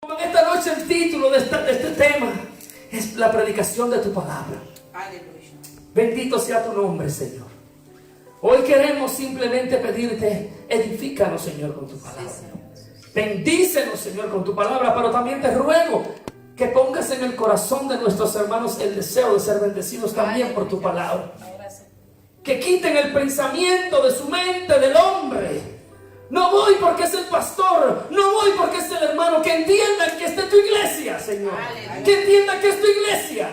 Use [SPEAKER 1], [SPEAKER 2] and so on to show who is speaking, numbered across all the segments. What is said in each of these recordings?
[SPEAKER 1] Como en esta noche el título de este tema es la predicación de tu palabra.
[SPEAKER 2] Aleluya.
[SPEAKER 1] Bendito sea tu nombre, Señor. Hoy queremos simplemente pedirte, edifícanos, Señor, con tu palabra. Bendícenos, Señor, con tu palabra, pero también te ruego que pongas en el corazón de nuestros hermanos el deseo de ser bendecidos también por tu palabra. Que quiten el pensamiento de su mente del hombre. No voy porque es el pastor, no voy porque es el hermano. Que entiendan que esta es tu iglesia, Señor. Que entiendan que es tu iglesia,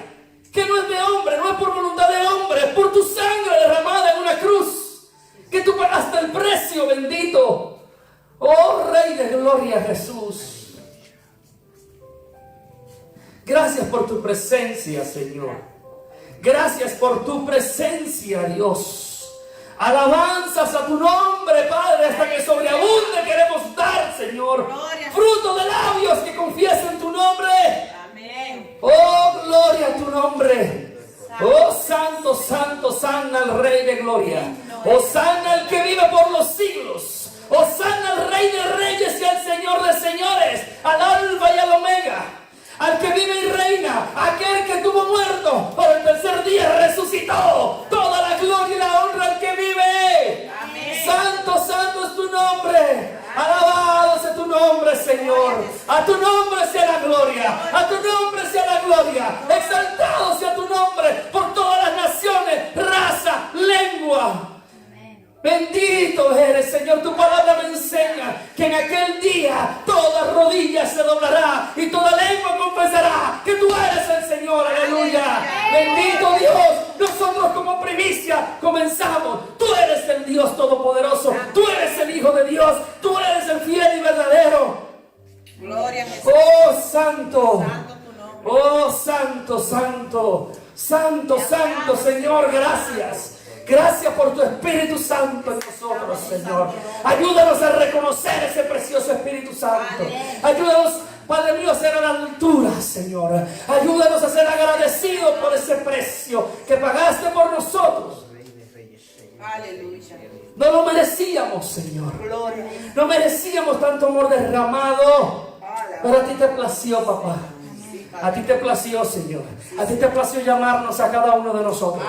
[SPEAKER 1] que no es de hombre, no es por voluntad de hombre, es por tu sangre derramada en una cruz, que tú pagaste el precio, bendito. Oh Rey de Gloria, Jesús. Gracias por tu presencia, Señor. Gracias por tu presencia, Dios. Alabanzas a tu nombre, Padre, hasta que sobreabunde queremos dar, Señor.
[SPEAKER 2] Gloria.
[SPEAKER 1] Fruto de labios que confiesen tu nombre.
[SPEAKER 2] Amén.
[SPEAKER 1] Oh, gloria a tu nombre. Oh, santo, santo, sana al Rey de Gloria. Oh, sana al que vive por los siglos. Oh, sana al Rey de Reyes y al Señor de Señores, al Alfa y al Omega, al que vive y reina, aquel que estuvo muerto, pero el tercer día resucitó. Toda la gloria y la honra al que vive.
[SPEAKER 2] Amén.
[SPEAKER 1] Santo, santo es tu nombre. Alabado sea tu nombre, Señor. A tu nombre sea la gloria. A tu nombre sea la gloria. Exaltado sea tu nombre por todas las naciones, raza, lengua. Bendito eres, Señor. Tu palabra me enseña que en aquel día toda rodilla se doblará y toda lengua confesará que tú eres el Señor. Aleluya. Bendito Dios. Nosotros como primicia comenzamos. Tú eres el Dios todopoderoso. Tú eres el Hijo de Dios. Tú eres el fiel y verdadero.
[SPEAKER 2] Gloria a Jesús.
[SPEAKER 1] Oh, santo.
[SPEAKER 2] Santo tu nombre.
[SPEAKER 1] Oh, santo, santo. Santo, santo, Señor. Gracias. Gracias por tu Espíritu Santo en nosotros, Señor. Ayúdanos a reconocer ese precioso Espíritu Santo. Ayúdanos, Padre mío, a ser a la altura, Señor. Ayúdanos a ser agradecidos por ese precio que pagaste por nosotros.
[SPEAKER 2] Aleluya.
[SPEAKER 1] No lo merecíamos, Señor.
[SPEAKER 2] Gloria.
[SPEAKER 1] No merecíamos tanto amor derramado. Pero a ti te plació, papá. A ti te plació, Señor. A ti te plació llamarnos a cada uno de nosotros.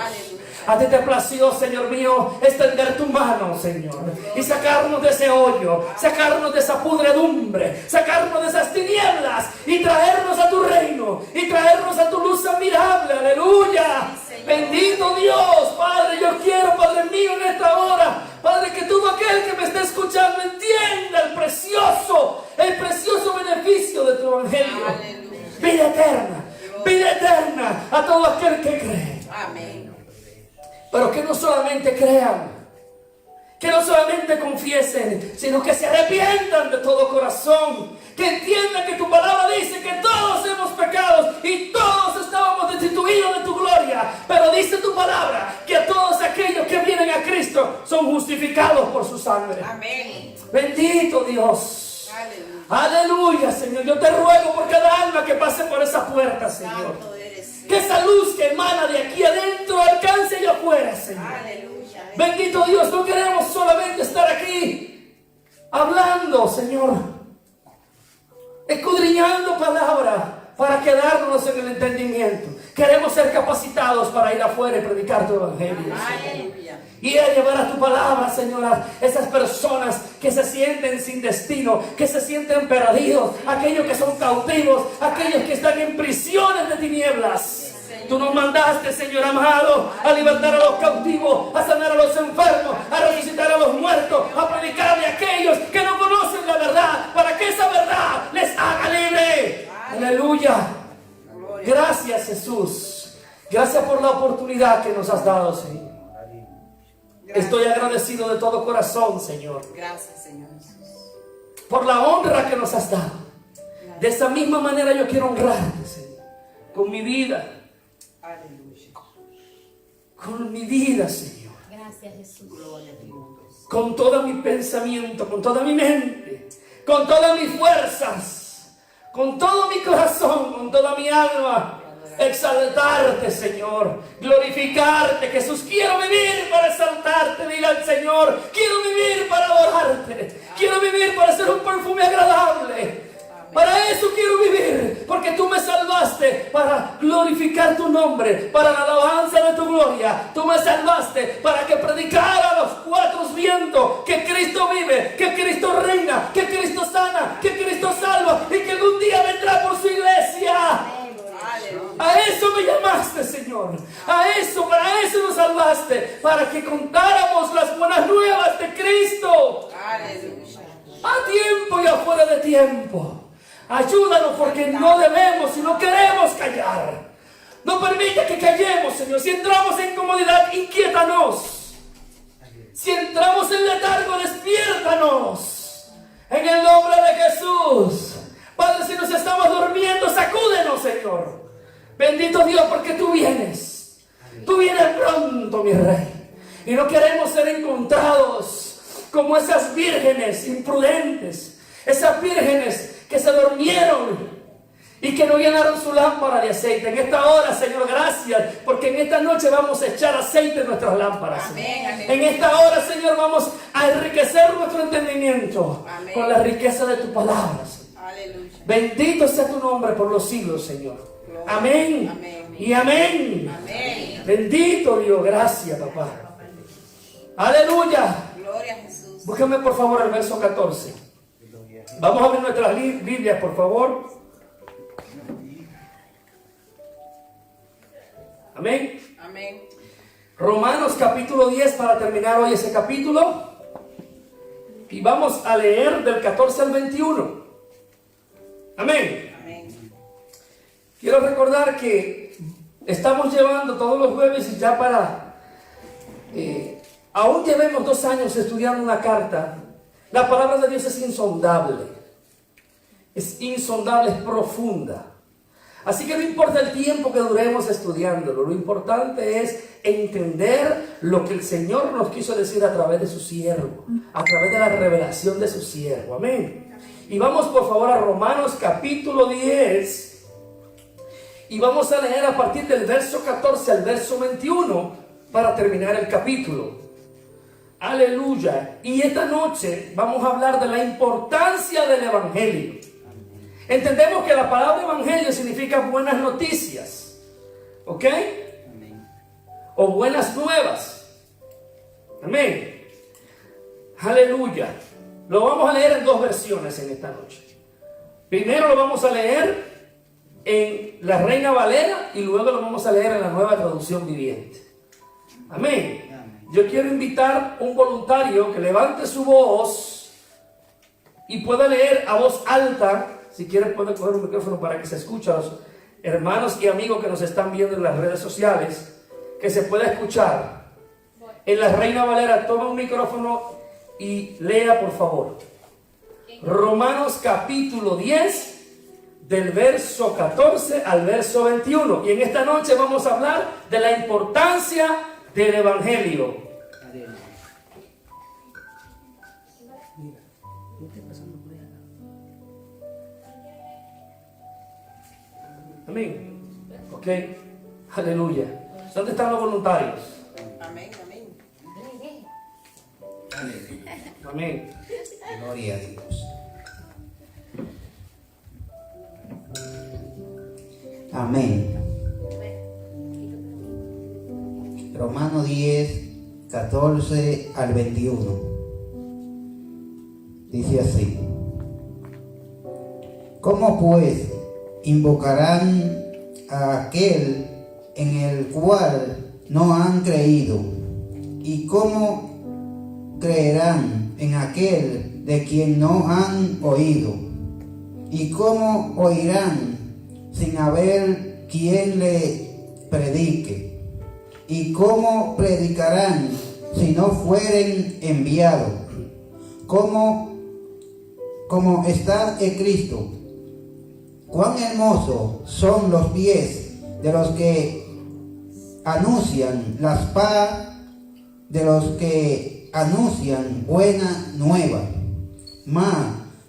[SPEAKER 1] A ti te plació, Señor mío, extender tu mano, Señor, y sacarnos de ese hoyo, sacarnos de esa pudredumbre, sacarnos de esas tinieblas y traernos a tu reino y traernos a tu luz admirable. Aleluya. Bendito Dios, Padre. Yo quiero, Padre mío, en esta hora, Padre, que todo aquel que me esté escuchando entienda el precioso beneficio de tu evangelio. Vida eterna a todo aquel que cree.
[SPEAKER 2] Amén.
[SPEAKER 1] Pero que no solamente crean, que no solamente confiesen, sino que se arrepientan de todo corazón, que entiendan que tu palabra dice que todos hemos pecado y todos estábamos destituidos de tu gloria, pero dice tu palabra que a todos aquellos que vienen a Cristo son justificados por su sangre.
[SPEAKER 2] Amén.
[SPEAKER 1] Bendito Dios.
[SPEAKER 2] Aleluya.
[SPEAKER 1] Aleluya, Señor. Yo te ruego por cada alma que pase por esa puerta, Señor.
[SPEAKER 2] Santo eres.
[SPEAKER 1] Que esa luz que emana de aquí adentro alcance allá afuera, Señor.
[SPEAKER 2] Aleluya.
[SPEAKER 1] Bendito Dios, no queremos solamente estar aquí hablando, Señor, escudriñando palabra para quedarnos en el entendimiento. Queremos ser capacitados para ir afuera y predicar tu evangelio, Señor.
[SPEAKER 2] Aleluya.
[SPEAKER 1] Y a llevar a tu palabra, Señora, esas personas que se sienten sin destino, que se sienten perdidos, aquellos que son cautivos, aquellos que están en prisiones de tinieblas. Tú nos mandaste, Señor amado, a libertar a los cautivos, a sanar a los enfermos, a resucitar a los muertos, a predicarle a aquellos que no conocen la verdad, para que esa verdad les haga libre. Aleluya. Gracias, Jesús. Gracias por la oportunidad que nos has dado, Señor. Estoy agradecido de todo corazón, Señor,
[SPEAKER 2] Gracias, Señor Jesús.
[SPEAKER 1] por la honra que nos has dado. De esa misma manera yo quiero honrarte, Señor, con mi vida.
[SPEAKER 2] Aleluya.
[SPEAKER 1] Con mi vida, Señor.
[SPEAKER 3] Gracias, Jesús.
[SPEAKER 2] Gloria a ti.
[SPEAKER 1] Con todo mi pensamiento, con toda mi mente, con todas mis fuerzas, con todo mi corazón, con toda mi alma. Exaltarte, Señor, glorificarte. Jesús, quiero vivir para exaltarte. Diga al Señor, quiero vivir para adorarte, quiero vivir para ser un perfume agradable. Para eso quiero vivir, porque tú me salvaste para glorificar tu nombre, para la alabanza de tu gloria. Tú me salvaste para que predicara a los cuatro vientos que Cristo vive, que Cristo reina, que Cristo sana, que Cristo salva y que algún día vendrá por su iglesia. A eso me llamaste, Señor. Para eso nos salvaste, para que contáramos las buenas nuevas de Cristo. A tiempo y afuera de tiempo. Ayúdanos, porque no debemos y no queremos callar. No permita que callemos, Señor. Si entramos en comodidad, inquiétanos. Si entramos en letargo, despiértanos. En el nombre de Jesús. Padre, si nos estamos durmiendo, sacúdenos, Señor. Bendito Dios, porque tú vienes. Tú vienes pronto, mi Rey. Y no queremos ser encontrados como esas vírgenes imprudentes. Esas vírgenes que se durmieron y que no llenaron su lámpara de aceite. En esta hora, Señor, gracias, porque en esta noche vamos a echar aceite en nuestras lámparas.
[SPEAKER 2] Amén, amén.
[SPEAKER 1] En esta hora, Señor, vamos a enriquecer nuestro entendimiento con la riqueza de tu palabra.
[SPEAKER 2] Aleluya.
[SPEAKER 1] Bendito sea tu nombre por los siglos, Señor. Amén.
[SPEAKER 2] Amén.
[SPEAKER 1] Y amén.
[SPEAKER 2] Amén.
[SPEAKER 1] Bendito Dios, gracias, papá. Aleluya.
[SPEAKER 2] Gloria a Jesús.
[SPEAKER 1] Búscame por favor el verso 14. Vamos a abrir nuestras Biblias, por favor. Amén.
[SPEAKER 2] Amén.
[SPEAKER 1] Romanos capítulo 10 para terminar hoy ese capítulo. Y vamos a leer del 14 al 21. Amén.
[SPEAKER 2] Amén.
[SPEAKER 1] Quiero recordar que estamos llevando todos los jueves y ya para... aún llevemos 2 años estudiando una carta. La palabra de Dios es insondable. Es insondable, es profunda. Así que no importa el tiempo que duremos estudiándolo, lo importante es entender lo que el Señor nos quiso decir a través de su siervo, a través de la revelación de su siervo. Amén. Y vamos por favor a Romanos capítulo 10 y vamos a leer a partir del verso 14 al verso 21 para terminar el capítulo. Aleluya. Y esta noche vamos a hablar de la importancia del evangelio. Entendemos que la palabra evangelio significa buenas noticias, ¿ok? O buenas nuevas. Amén. Aleluya. Lo vamos a leer en 2 versiones en esta noche. Primero lo vamos a leer en la Reina Valera y luego lo vamos a leer en la Nueva Traducción Viviente. Amén. Yo quiero invitar a un voluntario que levante su voz y pueda leer a voz alta. Si quieren pueden coger un micrófono para que se escuche a los hermanos y amigos que nos están viendo en las redes sociales, que se pueda escuchar. En la Reina Valera, toma un micrófono y lea por favor. Romanos capítulo 10, del verso 14 al verso 21. Y en esta noche vamos a hablar de la importancia del evangelio. Amén. Ok. Aleluya. ¿Dónde están los voluntarios?
[SPEAKER 2] Amén, amén.
[SPEAKER 1] Amén.
[SPEAKER 3] Gloria a Dios. Amén. Romanos 10, 14 al 21. Dice así: ¿Cómo pues invocarán a aquel en el cual no han creído? ¿Y cómo creerán en aquel de quien no han oído? ¿Y cómo oirán sin haber quien le predique? ¿Y cómo predicarán si no fueren enviados? Como está en Cristo. Cuán hermosos son los pies de los que anuncian las paz, de los que anuncian buena nueva. Mas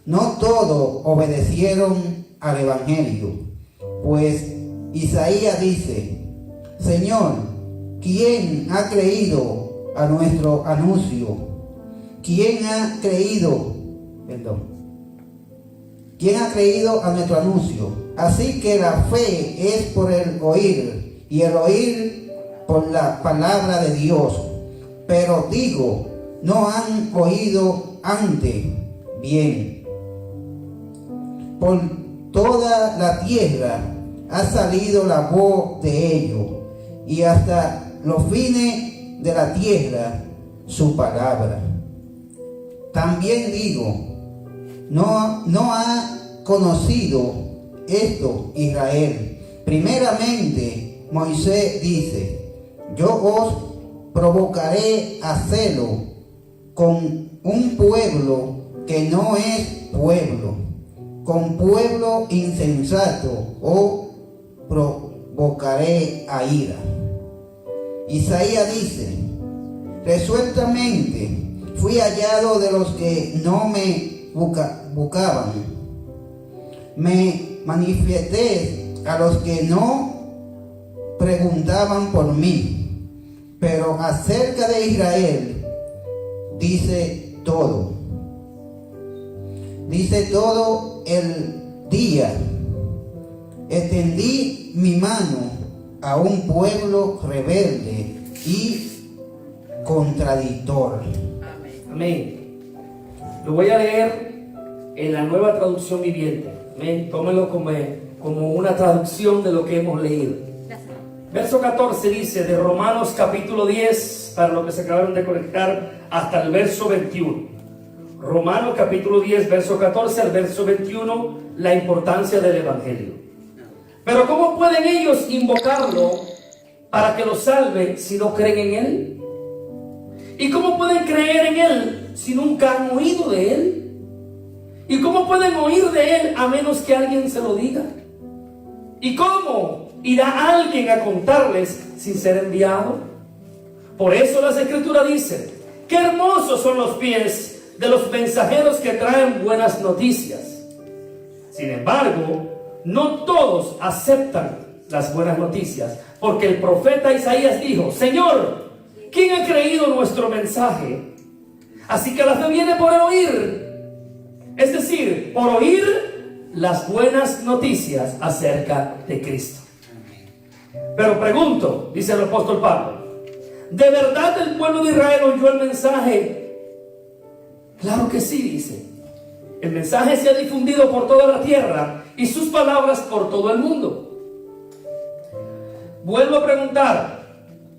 [SPEAKER 3] no todos obedecieron al evangelio. Pues Isaías dice: Señor, ¿quién ha creído a nuestro anuncio? ¿Quién ha creído? ¿quién ha creído a nuestro anuncio? Así que la fe es por el oír, y el oír por la palabra de Dios. Pero digo, no han oído antes bien. Por toda la tierra ha salido la voz de ellos, y hasta los fines de la tierra su palabra. También digo, no ha conocido esto Israel. Primeramente Moisés dice: yo os provocaré a celo con un pueblo que no es pueblo, con pueblo insensato os provocaré a ira. Isaías dice: resueltamente fui hallado de los que no me buscaban, me manifesté a los que no preguntaban por mí. Pero acerca de Israel dice todo el día: extendí mi mano a un pueblo rebelde y contradictor.
[SPEAKER 1] Amén. Lo voy a leer en la Nueva Traducción Viviente. Amén. Tómenlo como una traducción de lo que hemos leído. Verso 14 dice, de Romanos capítulo 10, para los que se acabaron de conectar, hasta el verso 21. Romanos capítulo 10, verso 14 al verso 21, la importancia del Evangelio. Pero ¿cómo pueden ellos invocarlo para que los salve si no creen en Él? ¿Y cómo pueden creer en Él si nunca han oído de Él? ¿Y cómo pueden oír de Él a menos que alguien se lo diga? ¿Y cómo irá alguien a contarles sin ser enviado? Por eso las Escrituras dicen: qué hermosos son los pies de los mensajeros que traen buenas noticias. Sin embargo, no todos aceptan las buenas noticias, porque el profeta Isaías dijo: Señor, ¿quién ha creído nuestro mensaje? Así que la fe viene por oír, es decir, por oír las buenas noticias acerca de Cristo. Pero pregunto, dice el apóstol Pablo, ¿de verdad el pueblo de Israel oyó el mensaje? Claro que sí, dice. El mensaje se ha difundido por toda la tierra y sus palabras por todo el mundo. Vuelvo a preguntar,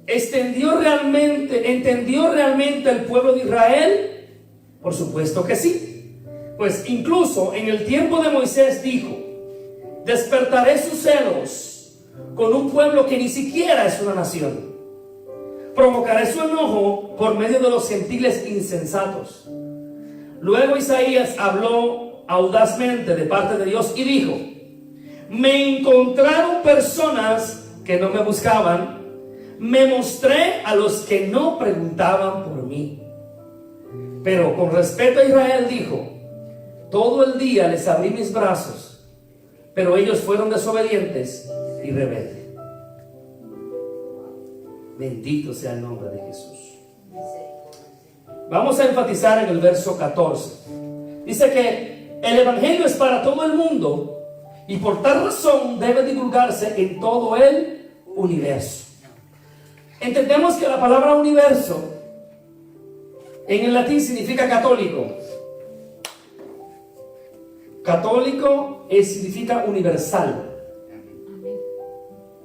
[SPEAKER 1] ¿entendió realmente el pueblo de Israel? Por supuesto que sí. Pues incluso en el tiempo de Moisés dijo: despertaré sus celos con un pueblo que ni siquiera es una nación. Provocaré su enojo por medio de los gentiles insensatos. Luego Isaías habló audazmente de parte de Dios y dijo: me encontraron personas que no me buscaban, me mostré a los que no preguntaban por mí. Pero con respeto a Israel dijo: todo el día les abrí mis brazos, pero ellos fueron desobedientes y rebeldes. Bendito sea el nombre de Jesús. Vamos a enfatizar en el verso 14. Dice que el Evangelio es para todo el mundo y por tal razón debe divulgarse en todo el universo. Entendemos que la palabra universo en el latín significa católico. Católico significa universal.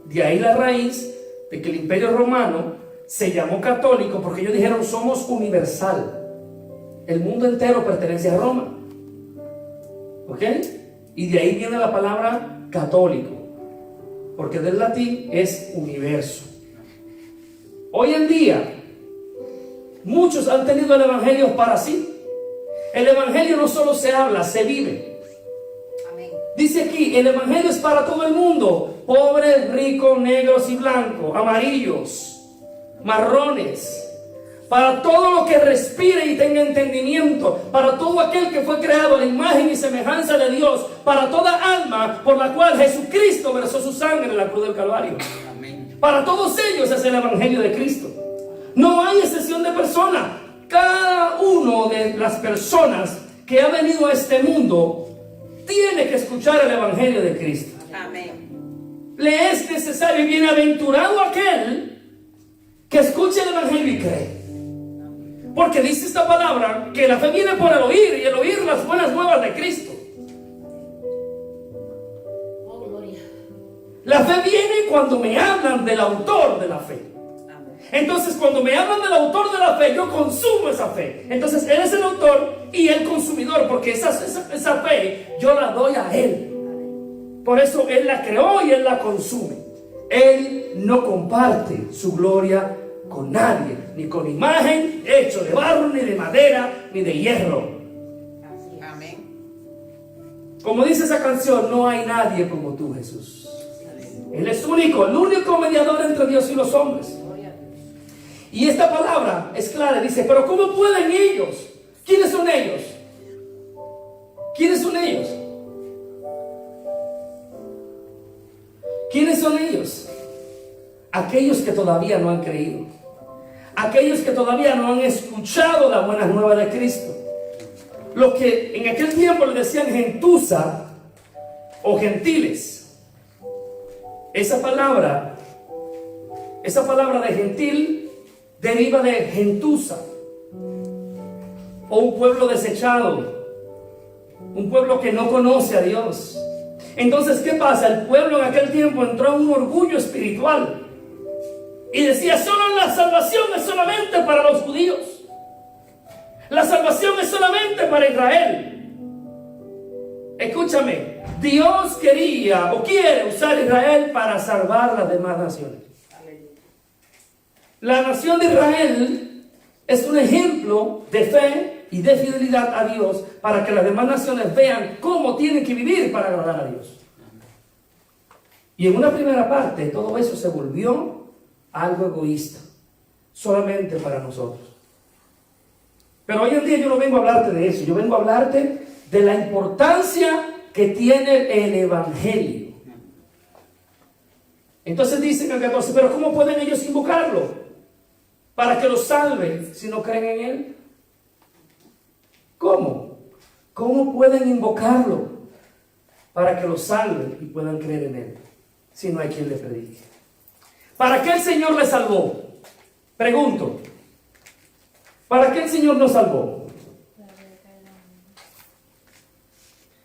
[SPEAKER 1] De ahí la raíz de que el Imperio Romano se llamó católico, porque ellos dijeron: somos universal, el mundo entero pertenece a Roma. ¿Ok? Y de ahí viene la palabra católico, porque del latín es universo. Hoy en día muchos han tenido el Evangelio para sí. El Evangelio no solo se habla, se vive. Dice aquí, el Evangelio es para todo el mundo: pobres, ricos, negros y blancos, amarillos, marrones, para todo lo que respire y tenga entendimiento, para todo aquel que fue creado a la imagen y semejanza de Dios, para toda alma por la cual Jesucristo versó su sangre en la cruz del Calvario. Amén. Para todos ellos es el Evangelio de Cristo. No hay excepción de persona. Cada uno de las personas que ha venido a este mundo tiene que escuchar el Evangelio de Cristo.
[SPEAKER 2] Amén.
[SPEAKER 1] Le es necesario y bienaventurado aquel que escuche el Evangelio y cree. Porque dice esta palabra que la fe viene por el oír, y el oír las buenas nuevas de Cristo. La fe viene cuando me hablan del autor de la fe. Entonces, cuando me hablan del autor de la fe, yo consumo esa fe. Entonces, Él es el autor y el consumidor, porque esa fe yo la doy a Él. Por eso Él la creó y Él la consume. Él no comparte su gloria con nadie, ni con imagen hecho de barro, ni de madera, ni de hierro.
[SPEAKER 2] Amén.
[SPEAKER 1] Como dice esa canción, no hay nadie como tú, Jesús. Él es único, el único mediador entre Dios y los hombres. Y esta palabra es clara, dice, pero ¿cómo pueden ellos? ¿Quiénes son ellos? ¿Quiénes son ellos? ¿Quiénes son ellos? Aquellos que todavía no han creído. Aquellos que todavía no han escuchado la buena nueva de Cristo. Los que en aquel tiempo le decían gentuza o gentiles. Esa palabra de gentil deriva de gentuza, o un pueblo desechado, un pueblo que no conoce a Dios. Entonces, ¿qué pasa? El pueblo en aquel tiempo entró en un orgullo espiritual y decía, solo la salvación es solamente para los judíos, la salvación es solamente para Israel. Escúchame, Dios quería o quiere usar a Israel para salvar las demás naciones. La nación de Israel es un ejemplo de fe y de fidelidad a Dios para que las demás naciones vean cómo tienen que vivir para agradar a Dios. Y en una primera parte todo eso se volvió algo egoísta, solamente para nosotros. Pero hoy en día yo no vengo a hablarte de eso, yo vengo a hablarte de la importancia que tiene el Evangelio. Entonces dice en el 14, pero ¿cómo pueden ellos invocarlo para que los salve si no creen en Él? ¿Cómo? ¿Cómo pueden invocarlo para que los salve y puedan creer en Él si no hay quien le predique? ¿Para qué el Señor le salvó? Pregunto, ¿para qué el Señor nos salvó?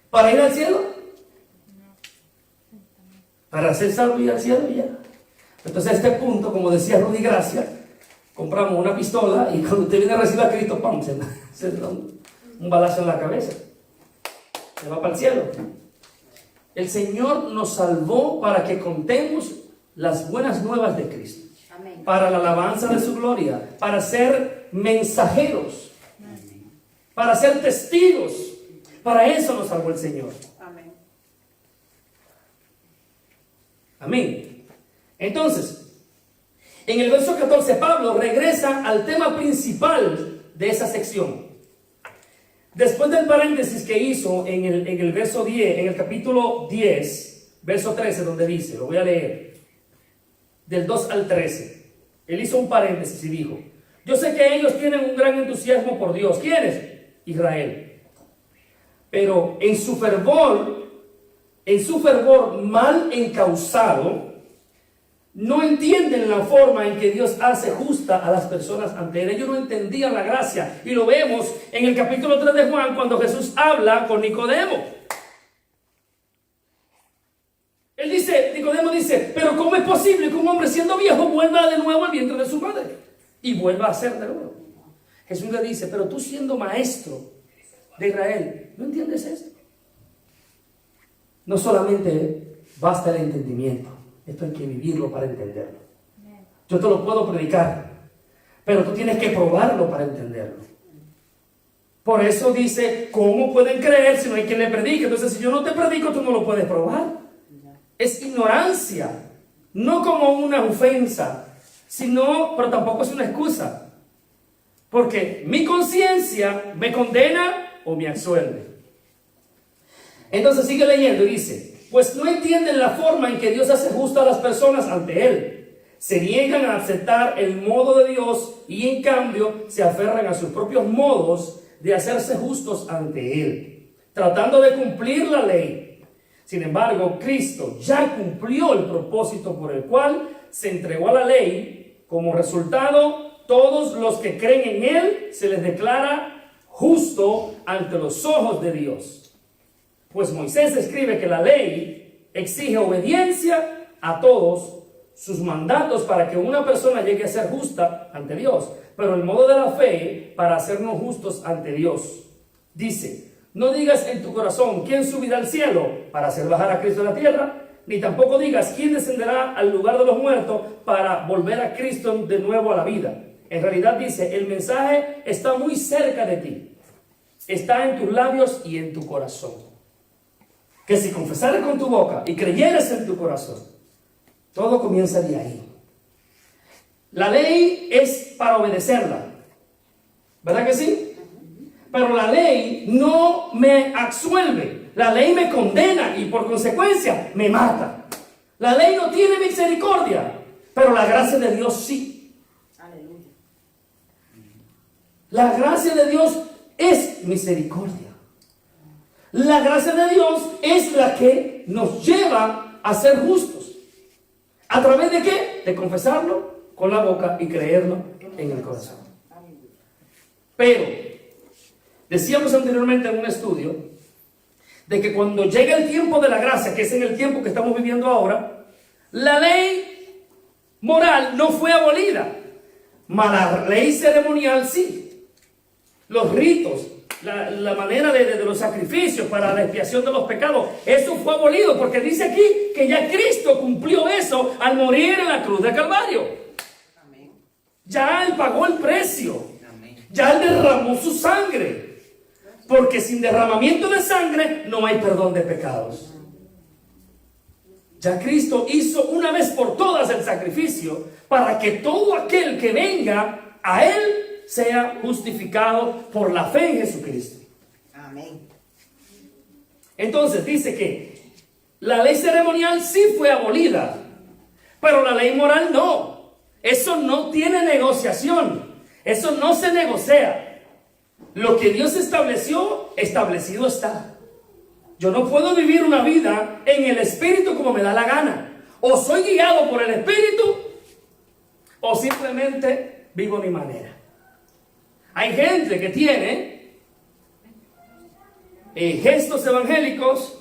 [SPEAKER 1] ¿Para ir al cielo? ¿Para ser salvo y ir al cielo? Ya. Entonces a este punto, como decía Rudy Gracia, compramos una pistola y cuando usted viene a recibir a Cristo, ¡pam!, se da un balazo en la cabeza. Se va para el cielo. El Señor nos salvó para que contemos las buenas nuevas de Cristo.
[SPEAKER 4] Amén.
[SPEAKER 1] Para la alabanza de su gloria, para ser mensajeros, para ser testigos. Para eso nos salvó el Señor.
[SPEAKER 2] Amén.
[SPEAKER 1] Amén. Entonces, en el verso 14, Pablo regresa al tema principal de esa sección. Después del paréntesis que hizo en el verso 10, en el capítulo 10, verso 13, donde dice, lo voy a leer, del 2 al 13. Él hizo un paréntesis y dijo, yo sé que ellos tienen un gran entusiasmo por Dios. ¿Quiénes? Israel. Pero en su fervor mal encausado, no entienden la forma en que Dios hace justa a las personas ante Él. Ellos no entendían la gracia. Y lo vemos en el capítulo 3 de Juan, cuando Jesús habla con Nicodemo. Nicodemo dice, pero ¿cómo es posible que un hombre siendo viejo vuelva de nuevo al vientre de su madre? Y vuelva a ser de nuevo. Jesús le dice, pero tú siendo maestro de Israel, ¿no entiendes esto? No solamente basta el entendimiento, esto hay que vivirlo para entenderlo. Yo te lo puedo predicar, pero tú tienes que probarlo para entenderlo. Por eso dice, ¿cómo pueden creer si no hay quien le predique? Entonces, si yo no te predico, tú no lo puedes probar. Es ignorancia, no como una ofensa, pero tampoco es una excusa. Porque mi conciencia me condena o me absuelve. Entonces sigue leyendo y dice, pues no entienden la forma en que Dios hace justo a las personas ante Él. Se niegan a aceptar el modo de Dios y en cambio se aferran a sus propios modos de hacerse justos ante Él. tratando de cumplir la ley. Sin embargo, Cristo ya cumplió el propósito por el cual se entregó a la ley. Como resultado, todos los que creen en Él se les declara justo ante los ojos de Dios. Pues Moisés escribe que la ley exige obediencia a todos sus mandatos para que una persona llegue a ser justa ante Dios, pero el modo de la fe para hacernos justos ante Dios. Dice: no digas en tu corazón quién subirá al cielo para hacer bajar a Cristo a la tierra, ni tampoco digas quién descenderá al lugar de los muertos para volver a Cristo de nuevo a la vida. En realidad dice: el mensaje está muy cerca de ti, está en tus labios y en tu corazón. Que si confesares con tu boca y creyeres en tu corazón, todo comienza de ahí. La ley es para obedecerla, ¿verdad que sí? Pero la ley no me absuelve, la ley me condena y por consecuencia me mata. La ley no tiene misericordia, pero la gracia de Dios sí.
[SPEAKER 2] Aleluya.
[SPEAKER 1] La gracia de Dios es misericordia. La gracia de Dios es la que nos lleva a ser justos. ¿A través de qué? De confesarlo con la boca y creerlo en el corazón. Pero decíamos anteriormente en un estudio de que cuando llega el tiempo de la gracia, que es en el tiempo que estamos viviendo ahora, la ley moral no fue abolida, mas la ley ceremonial sí. Los ritos, la manera de los sacrificios para la expiación de los pecados, eso fue abolido, porque dice aquí que ya Cristo cumplió eso al morir en la cruz de Calvario.
[SPEAKER 2] Amén.
[SPEAKER 1] Ya Él pagó el precio,
[SPEAKER 2] Amén.
[SPEAKER 1] ya Él derramó su sangre, porque sin derramamiento de sangre no hay perdón de pecados. Ya Cristo hizo una vez por todas el sacrificio para que todo aquel que venga a Él sea justificado por la fe en Jesucristo.
[SPEAKER 2] Amén.
[SPEAKER 1] Entonces dice que la ley ceremonial sí fue abolida, pero la ley moral no. Eso no tiene negociación, eso no se negocia. Lo que Dios estableció, establecido está. Yo no puedo vivir una vida en el Espíritu como me da la gana. O soy guiado por el Espíritu, o simplemente vivo a mi manera. Hay gente que tiene gestos evangélicos,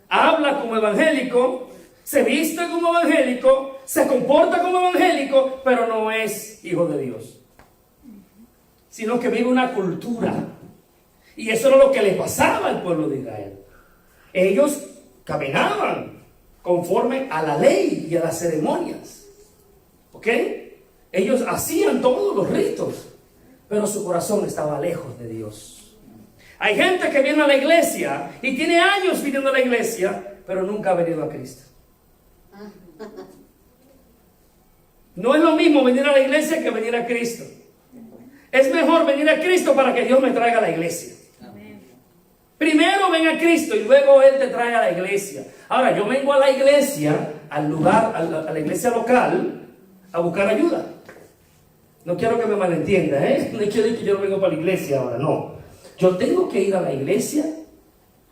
[SPEAKER 1] habla como evangélico, se viste como evangélico, se comporta como evangélico, pero no es hijo de Dios, sino que vive una cultura. Y eso era lo que le pasaba al pueblo de Israel. Ellos caminaban conforme a la ley y a las ceremonias, ¿ok? Ellos hacían todos los ritos, pero su corazón estaba lejos de Dios. Hay gente que viene a la iglesia y tiene años viniendo a la iglesia, pero nunca ha venido a Cristo. No es lo mismo venir a la iglesia que venir a Cristo. Es mejor venir a Cristo para que Dios me traiga a la iglesia. Primero ven a Cristo y luego Él te trae a la iglesia. Ahora, yo vengo a la iglesia, al lugar, a la iglesia local, a buscar ayuda. No quiero que me malentienda, ¿eh? No quiero decir que yo no vengo para la iglesia ahora, no. Yo tengo que ir a la iglesia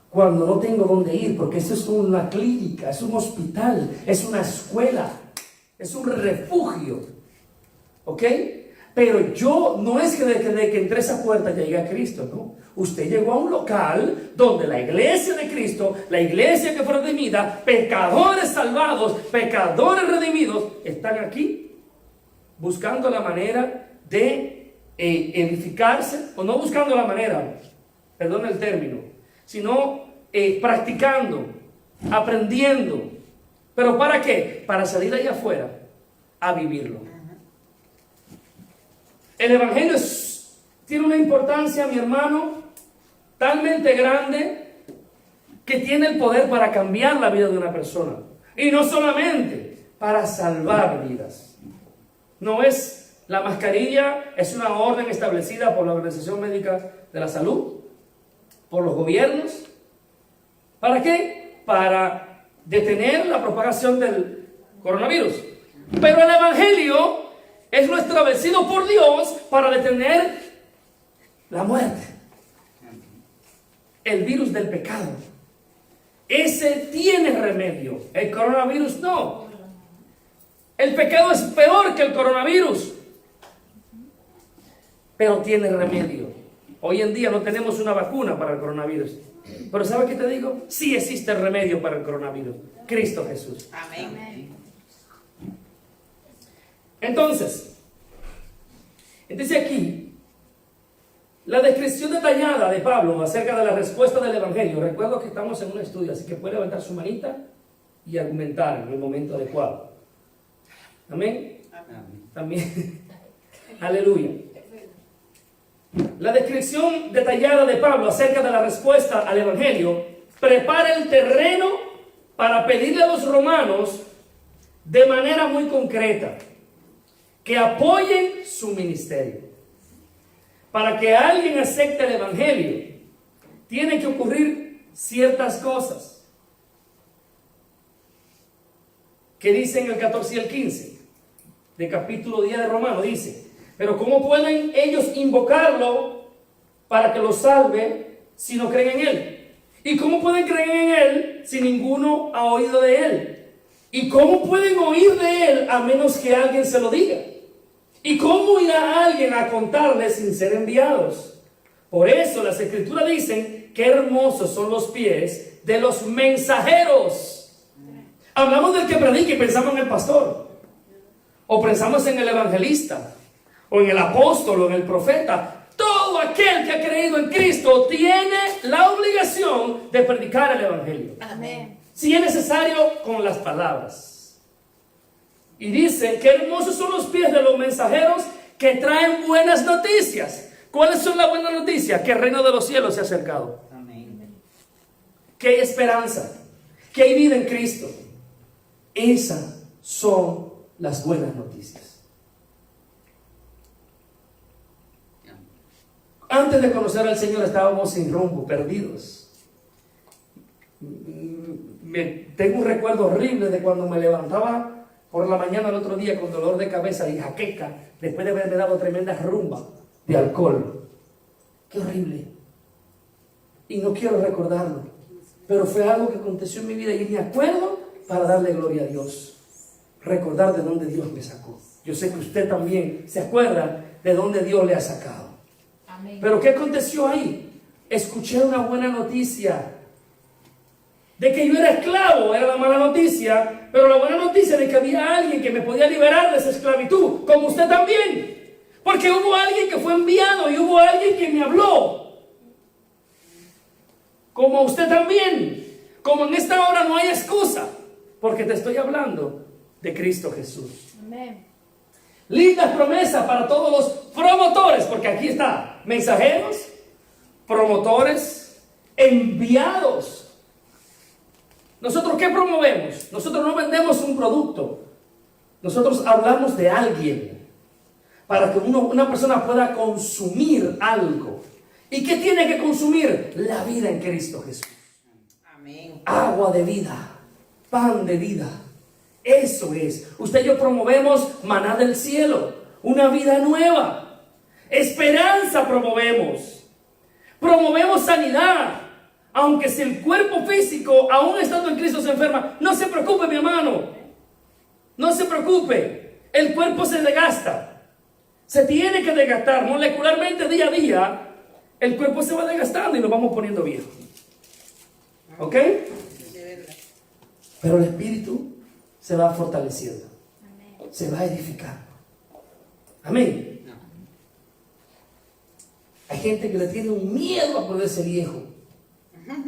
[SPEAKER 1] cuando no tengo dónde ir, porque eso es una clínica, es un hospital, es una escuela, es un refugio, ¿ok? Pero yo no es que de que entre esa puerta llegue a Cristo, ¿no? Usted llegó a un local donde la iglesia de Cristo, la iglesia que fue redimida, pecadores salvados, pecadores redimidos, están aquí buscando la manera de edificarse, o no buscando la manera, perdón el término, sino practicando, aprendiendo. ¿Pero para qué? Para salir allá afuera a vivirlo. El evangelio tiene una importancia, mi hermano, talmente grande que tiene el poder para cambiar la vida de una persona. Y no solamente para salvar vidas. No es la mascarilla, es una orden establecida por la Organización Médica de la Salud, por los gobiernos. ¿Para qué? Para detener la propagación del coronavirus. Pero el evangelio es lo establecido por Dios para detener la muerte. el virus del pecado. Ese tiene remedio. El coronavirus no. El pecado es peor que el coronavirus, pero tiene remedio. Hoy en día no tenemos una vacuna para el coronavirus, pero ¿sabes qué te digo? Sí existe remedio para el coronavirus: Cristo Jesús.
[SPEAKER 2] Amén.
[SPEAKER 1] Entonces, dice aquí la descripción detallada de Pablo acerca de la respuesta del Evangelio. Recuerdo que estamos en un estudio, así que puede levantar su manita y argumentar en el momento adecuado. Amén. También. Aleluya. La descripción detallada de Pablo acerca de la respuesta al Evangelio prepara el terreno para pedirle a los romanos de manera muy concreta que apoyen su ministerio. Para que alguien acepte el Evangelio, tienen que ocurrir ciertas cosas que dicen el 14 y el 15 de capítulo 10 de Romanos. Dice: pero ¿cómo pueden ellos invocarlo para que los salve si no creen en Él? ¿Y cómo pueden creer en Él si ninguno ha oído de Él? ¿Y cómo pueden oír de Él a menos que alguien se lo diga? ¿Y cómo irá alguien a contarles sin ser enviados? Por eso las Escrituras dicen: qué hermosos son los pies de los mensajeros. Hablamos del que predica y pensamos en el pastor, o pensamos en el evangelista, o en el apóstol, o en el profeta. Todo aquel que ha creído en Cristo tiene la obligación de predicar el evangelio.
[SPEAKER 2] Amén.
[SPEAKER 1] Si es necesario, con las palabras. Y dice: qué hermosos son los pies de los mensajeros que traen buenas noticias. ¿Cuáles son las buenas noticias? Que el reino de los cielos se ha acercado.
[SPEAKER 2] Amén.
[SPEAKER 1] Que hay esperanza, que hay vida en Cristo. Esas son las buenas noticias. Antes de conocer al Señor estábamos sin rumbo, perdidos. Tengo un recuerdo horrible de cuando me levantaba por la mañana el otro día con dolor de cabeza y jaqueca, después de haberme dado tremenda rumba de alcohol. Qué horrible. Y no quiero recordarlo, pero fue algo que aconteció en mi vida y me acuerdo para darle gloria a Dios. Recordar de dónde Dios me sacó. Yo sé que usted también se acuerda de dónde Dios le ha sacado.
[SPEAKER 2] Amén.
[SPEAKER 1] Pero ¿qué aconteció ahí? Escuché una buena noticia. De que yo era esclavo era la mala noticia, pero la buena noticia de que había alguien que me podía liberar de esa esclavitud, como usted también. Porque hubo alguien que fue enviado y hubo alguien que me habló. Como usted también. Como en esta hora no hay excusa, porque te estoy hablando de Cristo Jesús.
[SPEAKER 2] Amén.
[SPEAKER 1] Lindas promesas para todos los promotores, porque aquí está: mensajeros, promotores, enviados. ¿Nosotros qué promovemos? Nosotros no vendemos un producto. Nosotros hablamos de alguien para que una persona pueda consumir algo. ¿Y qué tiene que consumir? La vida en Cristo Jesús.
[SPEAKER 2] Amén.
[SPEAKER 1] Agua de vida, pan de vida. Eso es. Usted y yo promovemos maná del cielo, una vida nueva. Esperanza promovemos. Promovemos sanidad. Aunque si el cuerpo físico, aún estando en Cristo, se enferma, no se preocupe, mi hermano. No se preocupe. El cuerpo se desgasta. Se tiene que desgastar. Molecularmente, día a día, el cuerpo se va desgastando y nos vamos poniendo viejos. ¿Ok? Pero el espíritu se va fortaleciendo. Se va edificando. Amén. Hay gente que le tiene un miedo a ponerse viejo.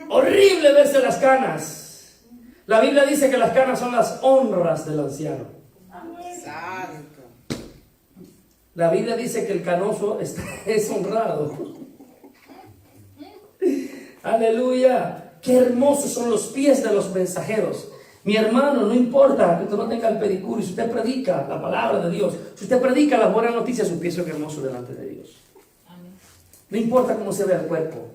[SPEAKER 1] Horrible verse las canas. La Biblia dice que las canas son las honras del anciano.
[SPEAKER 2] Santo.
[SPEAKER 1] La Biblia dice que el canoso es honrado. Aleluya. Qué hermosos son los pies de los mensajeros. Mi hermano, no importa que usted no tenga el pedicure, si usted predica la palabra de Dios, si usted predica las buenas noticias, sus pies son hermosos delante de Dios. No importa cómo se vea el cuerpo.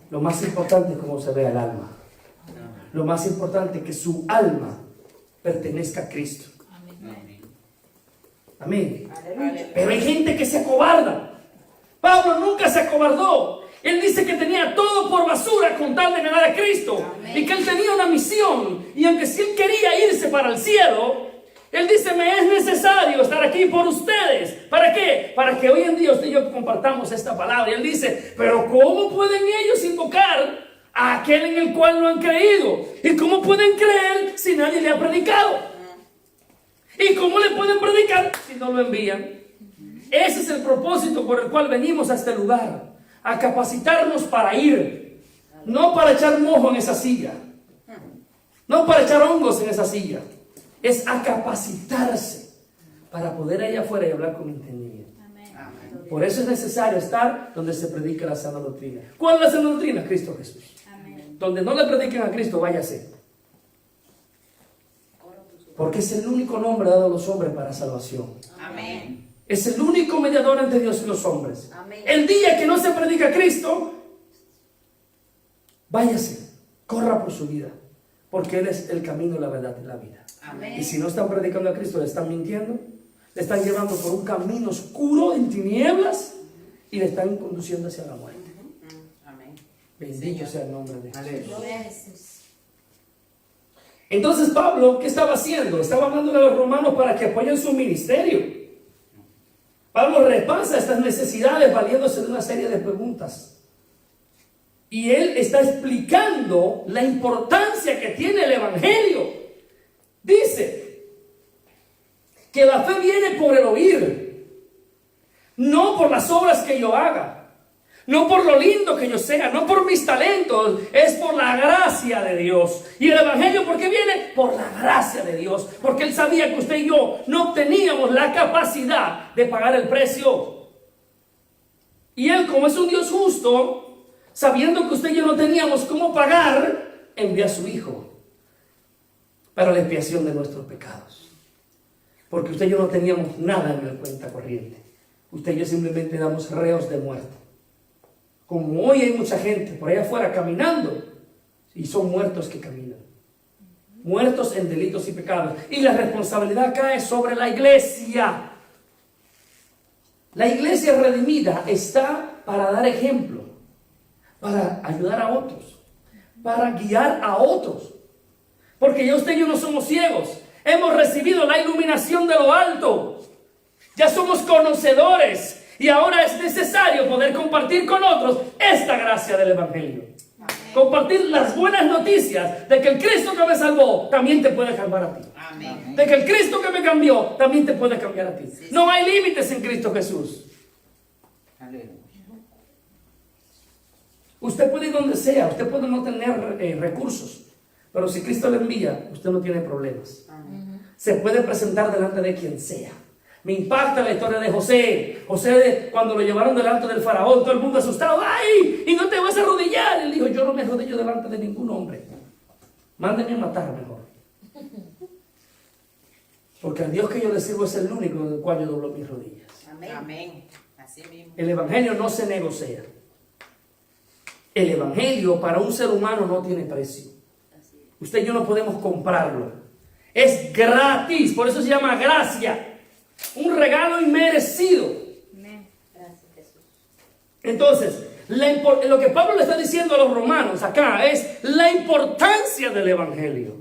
[SPEAKER 1] Lo más importante es cómo se vea el alma. Lo más importante es que su alma pertenezca a Cristo. Amén.
[SPEAKER 2] Aleluya.
[SPEAKER 1] Pero hay gente que se acobarda. Pablo nunca se acobardó. Él dice que tenía todo por basura con tal de ganar a Cristo.
[SPEAKER 2] Amén.
[SPEAKER 1] Y que él tenía una misión. Y aunque si él quería irse para el cielo, él dice, me es necesario estar aquí por ustedes. ¿Para qué? Para que hoy en día usted y yo compartamos esta palabra. Y él dice, pero ¿cómo pueden ellos invocar a aquel en el cual no han creído? ¿Y cómo pueden creer si nadie le ha predicado? ¿Y cómo le pueden predicar si no lo envían? Ese es el propósito por el cual venimos a este lugar, a capacitarnos para ir, no para echar mojo en esa silla, no para echar hongos en esa silla, es a capacitarse para poder allá afuera y hablar con entendimiento.
[SPEAKER 2] Amén.
[SPEAKER 1] Por eso es necesario estar donde se predica la sana doctrina. ¿Cuál es la sana doctrina? Cristo Jesús. Donde no le prediquen a Cristo, váyase. Porque es el único nombre dado a los hombres para salvación.
[SPEAKER 2] Amén.
[SPEAKER 1] Es el único mediador entre Dios y los hombres.
[SPEAKER 2] Amén.
[SPEAKER 1] El día que no se predica a Cristo, váyase, corra por su vida, porque Él es el camino, la verdad y la vida.
[SPEAKER 2] Amén.
[SPEAKER 1] Y si no están predicando a Cristo, le están mintiendo, le están llevando por un camino oscuro en tinieblas y le están conduciendo hacia la muerte.
[SPEAKER 2] Amén.
[SPEAKER 1] Bendito sea el nombre de Jesús.
[SPEAKER 2] Aleluya.
[SPEAKER 1] Entonces Pablo, ¿qué estaba haciendo? Estaba hablando a los romanos para que apoyen su ministerio. Pablo repasa estas necesidades valiéndose de una serie de preguntas. Y él está explicando la importancia que tiene el Evangelio. Dice que la fe viene por el oír, no por las obras que yo haga, no por lo lindo que yo sea, no por mis talentos, es por la gracia de Dios. Y el Evangelio, ¿por qué viene? Por la gracia de Dios, porque Él sabía que usted y yo no teníamos la capacidad de pagar el precio. Y Él, como es un Dios justo, sabiendo que usted y yo no teníamos cómo pagar, envió a su Hijo para la expiación de nuestros pecados. Porque usted y yo no teníamos nada en la cuenta corriente. Usted y yo simplemente éramos reos de muerte. Como hoy hay mucha gente por allá afuera caminando y son muertos que caminan, muertos en delitos y pecados, y la responsabilidad cae sobre la iglesia. La iglesia redimida está para dar ejemplo, para ayudar a otros, para guiar a otros, porque ya usted y yo no somos ciegos, hemos recibido la iluminación de lo alto, ya somos conocedores. Y ahora es necesario poder compartir con otros esta gracia del Evangelio.
[SPEAKER 2] Amén.
[SPEAKER 1] Compartir las buenas noticias de que el Cristo que me salvó también te puede salvar a ti.
[SPEAKER 2] Amén.
[SPEAKER 1] De que el Cristo que me cambió también te puede cambiar a ti.
[SPEAKER 2] Sí, sí.
[SPEAKER 1] No hay límites en Cristo Jesús.
[SPEAKER 2] Aleluya.
[SPEAKER 1] Usted puede ir donde sea, usted puede no tener recursos, pero si Cristo le envía, usted no tiene problemas.
[SPEAKER 2] Amén.
[SPEAKER 1] Se puede presentar delante de quien sea. Me impacta la historia de José. José, cuando lo llevaron delante del faraón, todo el mundo asustado. ¡Ay! Y no te vas a arrodillar. Él dijo, yo no me arrodillo delante de ningún hombre. Mándenme a matar mejor. Porque al Dios que yo le sirvo es el único en el cual yo doblo mis rodillas.
[SPEAKER 2] Amén. Amén. Así mismo.
[SPEAKER 1] El Evangelio no se negocia. El Evangelio para un ser humano no tiene precio. Usted y yo no podemos comprarlo. Es gratis. Por eso se llama gracia. Un regalo inmerecido.
[SPEAKER 2] Gracias, Jesús.
[SPEAKER 1] Entonces, lo que Pablo le está diciendo a los romanos acá es la importancia del Evangelio.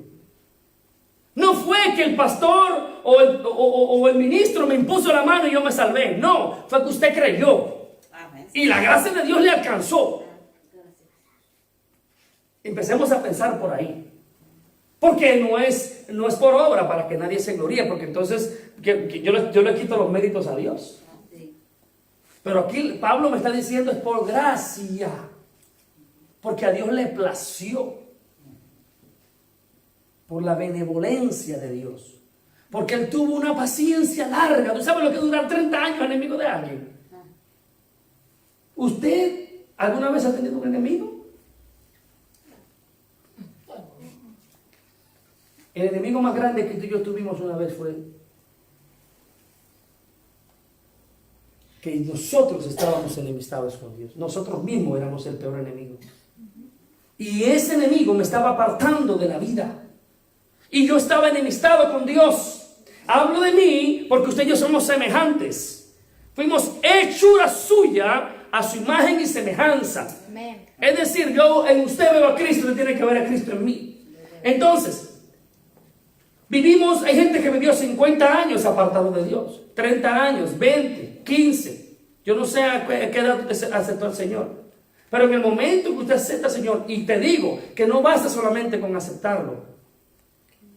[SPEAKER 1] No fue que el pastor o el ministro me impuso la mano y yo me salvé. No, fue que usted creyó.
[SPEAKER 2] Amén.
[SPEAKER 1] Y la gracia de Dios le alcanzó. Empecemos a pensar por ahí. Porque no es por obra para que nadie se gloríe, porque entonces yo le quito los méritos a Dios. Pero aquí Pablo me está diciendo es por gracia, porque a Dios le plació, por la benevolencia de Dios, porque Él tuvo una paciencia larga. ¿Tú sabes lo que es durar 30 años enemigo de alguien? ¿Usted alguna vez ha tenido un enemigo? El enemigo más grande que tú y yo tuvimos una vez fue que nosotros estábamos enemistados con Dios. Nosotros mismos éramos el peor enemigo. Y ese enemigo me estaba apartando de la vida. Y yo estaba enemistado con Dios. Hablo de mí porque usted y yo somos semejantes. Fuimos hechura suya a su imagen y semejanza.
[SPEAKER 4] Amén.
[SPEAKER 1] Es decir, yo en usted veo a Cristo, usted tiene que ver a Cristo en mí. Entonces, hay gente que vivió 50 años apartado de Dios, 30 años, 20, 15. Yo no sé a qué edad usted aceptó al Señor. Pero en el momento que usted acepta al Señor, y te digo que no basta solamente con aceptarlo,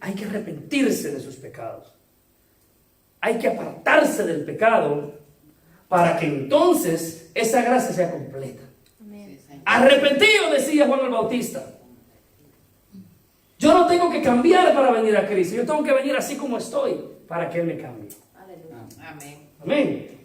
[SPEAKER 1] hay que arrepentirse de sus pecados. Hay que apartarse del pecado para que entonces esa gracia sea completa.
[SPEAKER 4] Amén.
[SPEAKER 1] Arrepentido, decía Juan el Bautista. Yo no tengo que cambiar para venir a Cristo. Yo tengo que venir así como estoy para que Él me cambie.
[SPEAKER 2] Amén.
[SPEAKER 1] Amén.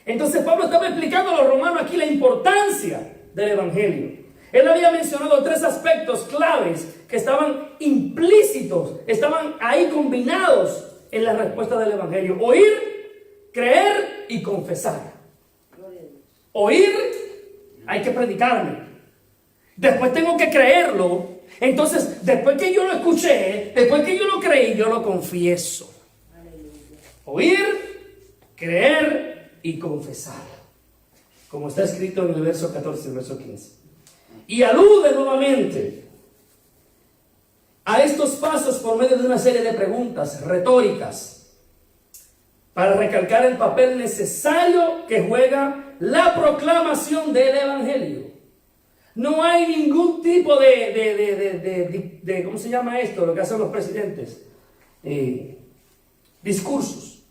[SPEAKER 1] Entonces Pablo estaba explicando a los romanos aquí la importancia del Evangelio. Él había mencionado 3 aspectos claves que estaban implícitos, estaban ahí combinados en la respuesta del Evangelio: oír, creer y confesar. Oír, hay que predicarme. Después tengo que creerlo. Entonces, después que yo lo escuché, después que yo lo creí, yo lo confieso. Oír, creer y confesar. Como está escrito en el verso 14 y el verso 15. Y alude nuevamente a estos pasos por medio de una serie de preguntas retóricas para recalcar el papel necesario que juega la proclamación del Evangelio. No hay ningún tipo de ¿cómo se llama esto? Lo que hacen los presidentes. Discursos.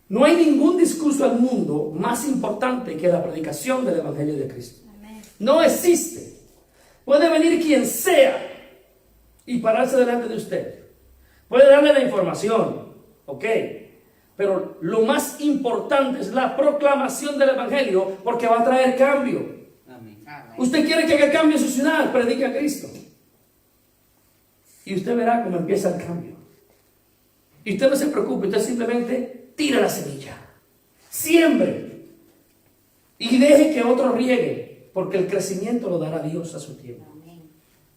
[SPEAKER 1] No hay ningún discurso al mundo más importante que la predicación del Evangelio de Cristo.
[SPEAKER 4] Amén.
[SPEAKER 1] No existe. Puede venir quien sea y pararse delante de usted. Puede darle la información, ok. Pero lo más importante es la proclamación del Evangelio, porque va a traer cambio.
[SPEAKER 2] Amén.
[SPEAKER 1] Usted quiere que haga cambio en su ciudad, predique a Cristo. Y usted verá cómo empieza el cambio. Y usted no se preocupe, usted simplemente tira la semilla, siembre y deje que otro riegue, porque el crecimiento lo dará Dios a su tiempo.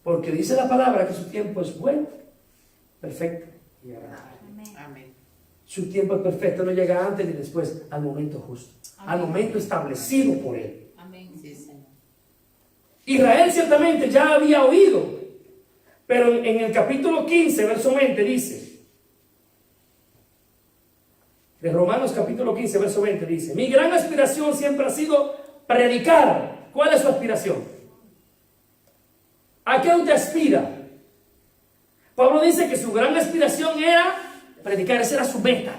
[SPEAKER 1] Porque dice la palabra que su tiempo es bueno, perfecto y agradable.
[SPEAKER 2] Amén.
[SPEAKER 1] Su tiempo es perfecto, no llega antes ni después, al momento justo, al momento establecido por Él.
[SPEAKER 4] Amén.
[SPEAKER 2] Sí, Señor.
[SPEAKER 1] Israel ciertamente ya había oído, pero en el capítulo 15, verso 20 dice, de Romanos capítulo 15, verso 20 dice: mi gran aspiración siempre ha sido predicar. ¿Cuál es su aspiración? ¿A qué usted aspira? Pablo dice que su gran aspiración era predicar, esa era su meta.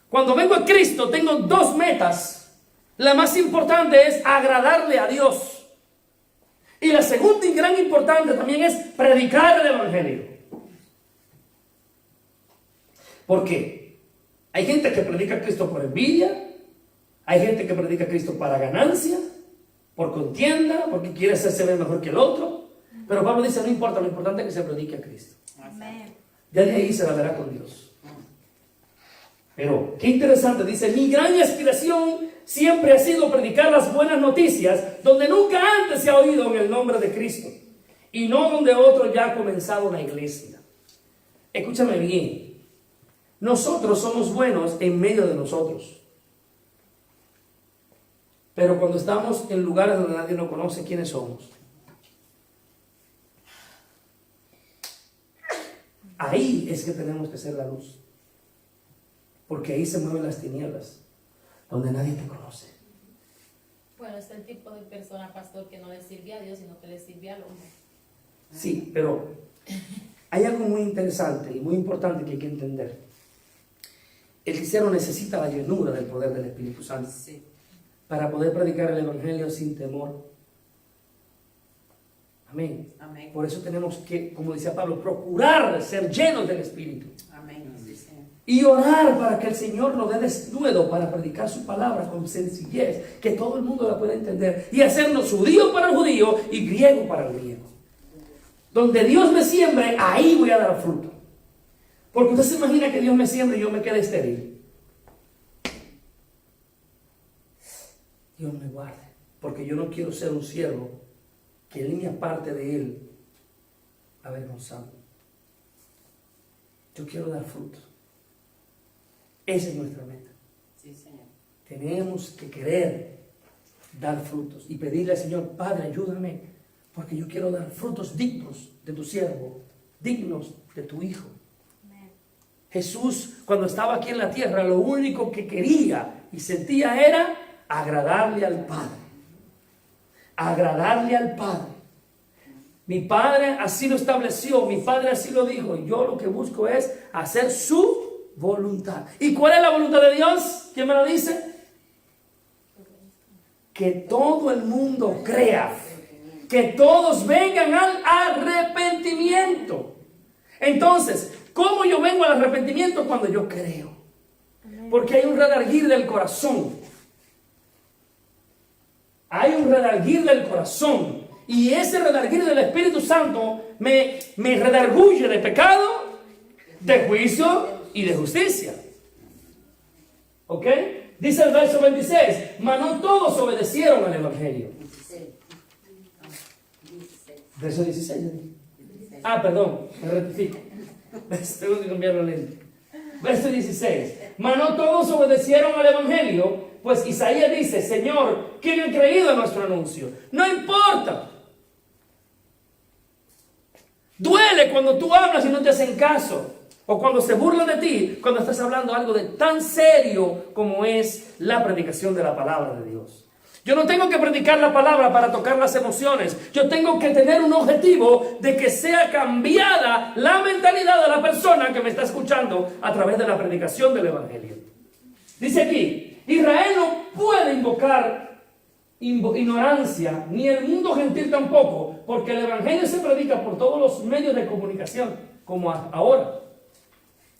[SPEAKER 1] Cuando vengo a Cristo tengo 2 metas. La más importante es agradarle a Dios. Y la segunda y gran importante también es predicar el Evangelio. ¿Por qué? Hay gente que predica a Cristo por envidia, hay gente que predica a Cristo para ganancia, por contienda, porque quiere hacerse ver mejor que el otro. Pero Pablo dice, no importa, lo importante es que se predique a Cristo.
[SPEAKER 4] Amén.
[SPEAKER 1] Ya de ahí se la verá con Dios. Pero qué interesante, dice, mi gran aspiración siempre ha sido predicar las buenas noticias donde nunca antes se ha oído en el nombre de Cristo, y no donde otro ya ha comenzado la iglesia. Escúchame bien. Nosotros somos buenos en medio de nosotros. Pero cuando estamos en lugares donde nadie nos conoce quiénes somos, ahí es que tenemos que ser la luz. Porque ahí se mueven las tinieblas, donde nadie te conoce.
[SPEAKER 5] Bueno, es el tipo de persona, pastor, que no le sirve a Dios, sino que le sirve al hombre.
[SPEAKER 1] Sí, pero hay algo muy interesante y muy importante que hay que entender. El cristiano necesita la llenura del poder del Espíritu Santo
[SPEAKER 2] Sí.
[SPEAKER 1] para poder predicar el Evangelio sin temor. Amén.
[SPEAKER 2] Amén.
[SPEAKER 1] Por eso tenemos que, como decía Pablo, procurar ser llenos del Espíritu.
[SPEAKER 2] Amén. Sí, Señor.
[SPEAKER 1] Y orar para que el Señor nos dé denuedo para predicar su palabra con sencillez, que todo el mundo la pueda entender. Y hacernos judío para el judío y griego para el griego. Donde Dios me siembre, ahí voy a dar fruto. Porque usted se imagina que Dios me siembre y yo me quede estéril. Dios me guarde. Porque yo no quiero ser un siervo que en línea parte de Él avergonzado. Yo quiero dar fruto. Esa es nuestra meta.
[SPEAKER 2] Sí, Señor.
[SPEAKER 1] Tenemos que querer dar frutos y pedirle al Señor, Padre, ayúdame, porque yo quiero dar frutos dignos de tu siervo, dignos de tu Hijo. Jesús, cuando estaba aquí en la tierra, lo único que quería y sentía era agradarle al Padre. Agradarle al Padre. Mi Padre así lo estableció, mi Padre así lo dijo, y yo lo que busco es hacer su voluntad. ¿Y cuál es la voluntad de Dios? ¿Quién me lo dice? Que todo el mundo crea, que todos vengan al arrepentimiento. Entonces, ¿cómo yo vengo al arrepentimiento? Cuando yo creo. Porque hay un redarguir del corazón. Hay un redarguir del corazón. Y ese redarguir del Espíritu Santo me redarguye de pecado, de juicio y de justicia. ¿Ok? Dice el verso 26, mas no todos obedecieron al Evangelio. Verso 16. Perdón, me rectifico. Tengo que cambiar la lente. Verso 16, mas no todos obedecieron al Evangelio, pues Isaías dice, Señor, ¿quién ha creído en nuestro anuncio? No importa. Duele cuando tú hablas y no te hacen caso. O cuando se burlan de ti, cuando estás hablando algo de tan serio como es la predicación de la palabra de Dios. Yo no tengo que predicar la palabra para tocar las emociones. Yo tengo que tener un objetivo de que sea cambiada la mentalidad de la persona que me está escuchando a través de la predicación del Evangelio. Dice aquí, Israel no puede invocar ignorancia, ni el mundo gentil tampoco, porque el Evangelio se predica por todos los medios de comunicación, como ahora.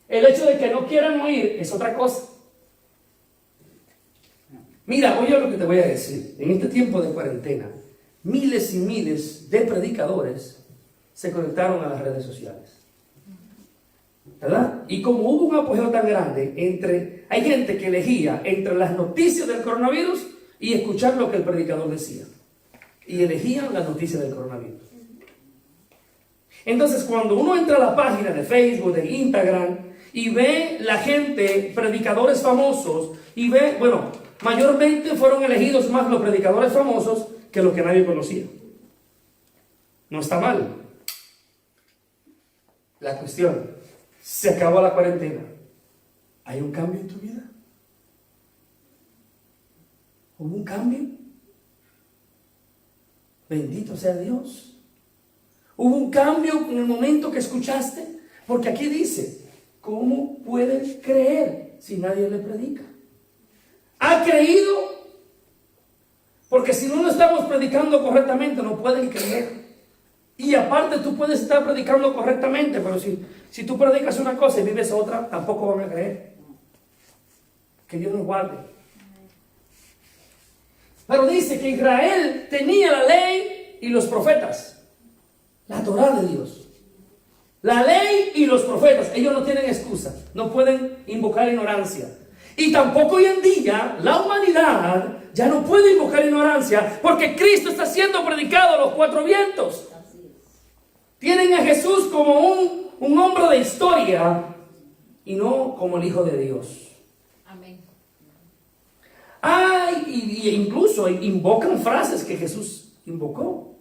[SPEAKER 1] El hecho de que no quieran oír es otra cosa. Mira, oye lo que te voy a decir. En este tiempo de cuarentena, miles y miles de predicadores se conectaron a las redes sociales. ¿Verdad? Y como hubo un apogeo tan grande, hay gente que elegía entre las noticias del coronavirus y escuchar lo que el predicador decía. Y elegían las noticias del coronavirus. Entonces, cuando uno entra a la página de Facebook, de Instagram, y ve la gente, predicadores famosos, y ve, mayormente fueron elegidos más los predicadores famosos que los que nadie conocía. No está mal. La cuestión, se acabó la cuarentena. ¿Hay un cambio en tu vida? ¿Hubo un cambio? Bendito sea Dios. ¿Hubo un cambio en el momento que escuchaste? Porque aquí dice, ¿cómo pueden creer si nadie le predica? ¿Ha creído? Porque si no estamos predicando correctamente, no pueden creer. Y aparte tú puedes estar predicando correctamente, pero si tú predicas una cosa y vives otra, tampoco van a creer. Que Dios nos guarde. Pero dice que Israel tenía la ley y los profetas. La Torá de Dios. La ley y los profetas. Ellos no tienen excusa. No pueden invocar ignorancia. Y tampoco hoy en día la humanidad ya no puede invocar ignorancia, porque Cristo está siendo predicado a los cuatro vientos. Tienen a Jesús como un hombre de historia y no como el Hijo de Dios.
[SPEAKER 5] Amén.
[SPEAKER 1] Y incluso invocan frases que Jesús invocó.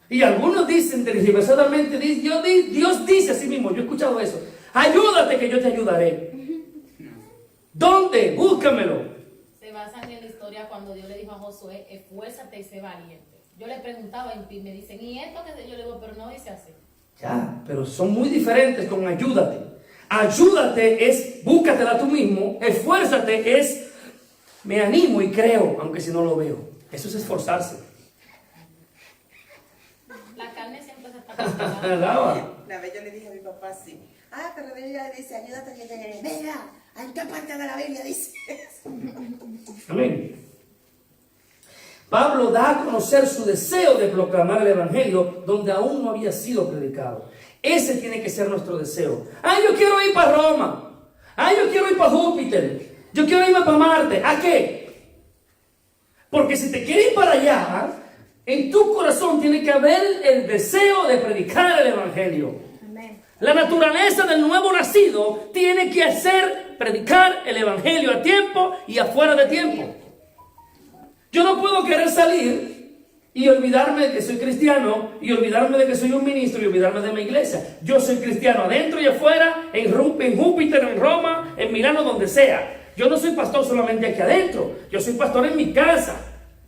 [SPEAKER 1] Y algunos dicen tergiversadamente, Dios dice a sí mismo, yo he escuchado eso, ayúdate que yo te ayudaré. ¿Dónde? Búscamelo.
[SPEAKER 5] Se basan en la historia cuando Dios le dijo a Josué, esfuérzate y sé valiente. Yo le preguntaba y me dicen, ¿y esto qué sé? Yo le digo, pero no dice así.
[SPEAKER 1] Ya, pero son muy diferentes con ayúdate. Ayúdate es búscatela tú mismo. Esfuérzate es me animo y creo, aunque si no lo veo. Eso es esforzarse.
[SPEAKER 5] La carne siempre se está castigando.
[SPEAKER 2] Una vez yo le dije a mi papá así, pero la Biblia dice, ayúdate que te llegue. Mira, ¿en qué parte de la Biblia dice eso?
[SPEAKER 1] Amén. Pablo da a conocer su deseo de proclamar el Evangelio donde aún no había sido predicado. Ese tiene que ser nuestro deseo. Yo quiero ir para Roma. Yo quiero ir para Júpiter. Yo quiero irme para Marte. ¿A qué? Porque si te quieres ir para allá, en tu corazón tiene que haber el deseo de predicar el Evangelio.
[SPEAKER 5] Amén.
[SPEAKER 1] La naturaleza del nuevo nacido tiene que hacer predicar el Evangelio a tiempo y afuera de tiempo. Yo no puedo querer salir y olvidarme de que soy cristiano, y olvidarme de que soy un ministro, y olvidarme de mi iglesia. Yo soy cristiano adentro y afuera, en Júpiter, en Roma, en Milano, donde sea. Yo no soy pastor solamente aquí adentro. Yo soy pastor en mi casa.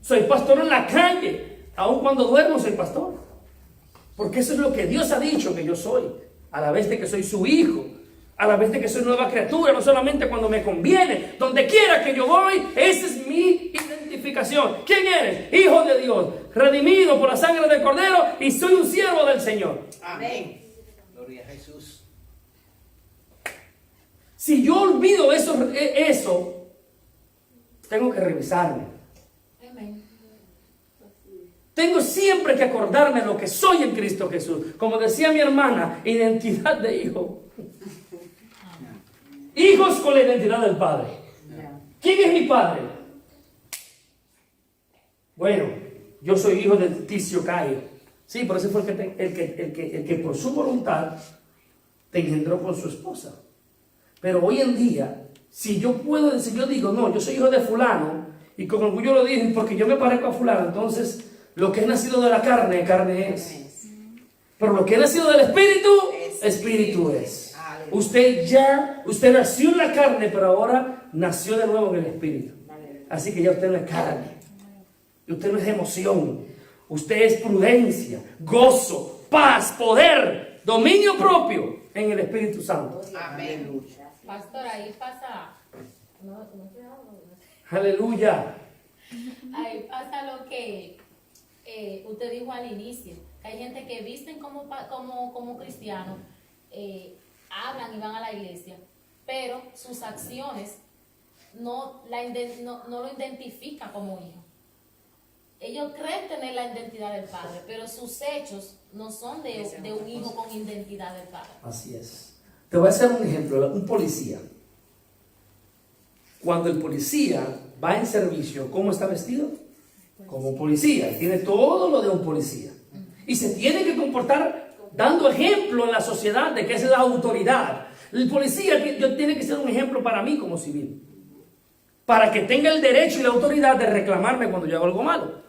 [SPEAKER 1] Soy pastor en la calle. Aun cuando duermo soy pastor. Porque eso es lo que Dios ha dicho que yo soy. A la vez de que soy su hijo. A la vez de que soy nueva criatura. No solamente cuando me conviene. Donde quiera que yo voy, esa es mi identificación. ¿Quién eres? Hijo de Dios. Redimido por la sangre del Cordero. Y soy un siervo del Señor.
[SPEAKER 2] Amén.
[SPEAKER 4] Gloria a Jesús.
[SPEAKER 1] Si yo olvido eso, tengo que revisarme.
[SPEAKER 5] Amén.
[SPEAKER 1] Tengo siempre que acordarme de lo que soy en Cristo Jesús. Como decía mi hermana, identidad de hijo. Hijos con la identidad del Padre. ¿Quién es mi Padre? Bueno, yo soy hijo de Ticio Cayo. Sí, por eso fue el que por su voluntad te engendró con su esposa. Pero hoy en día, si yo puedo decir, yo digo, no, yo soy hijo de fulano, y con orgullo lo dije, porque yo me parezco a fulano, entonces lo que es nacido de la carne, carne es. Pero lo que es nacido del Espíritu, Espíritu es. Usted nació en la carne, pero ahora nació de nuevo en el Espíritu. Así que ya usted no es carne. Usted no es emoción. Usted es prudencia, gozo, paz, poder, dominio propio en el Espíritu Santo.
[SPEAKER 2] Amén.
[SPEAKER 5] Pastor, ahí pasa.
[SPEAKER 1] Aleluya.
[SPEAKER 5] Ahí pasa lo que usted dijo al inicio. Que hay gente que visten como cristianos, hablan y van a la iglesia, pero sus acciones no lo identifican como hijo. Ellos creen tener la identidad del Padre, pero sus hechos no son de un hijo con identidad del Padre.
[SPEAKER 1] Así es. Te voy a hacer un ejemplo. Un policía. Cuando el policía va en servicio, ¿cómo está vestido? Como policía. Tiene todo lo de un policía. Y se tiene que comportar dando ejemplo en la sociedad de que esa es la autoridad. El policía tiene que ser un ejemplo para mí como civil. Para que tenga el derecho y la autoridad de reclamarme cuando yo hago algo malo.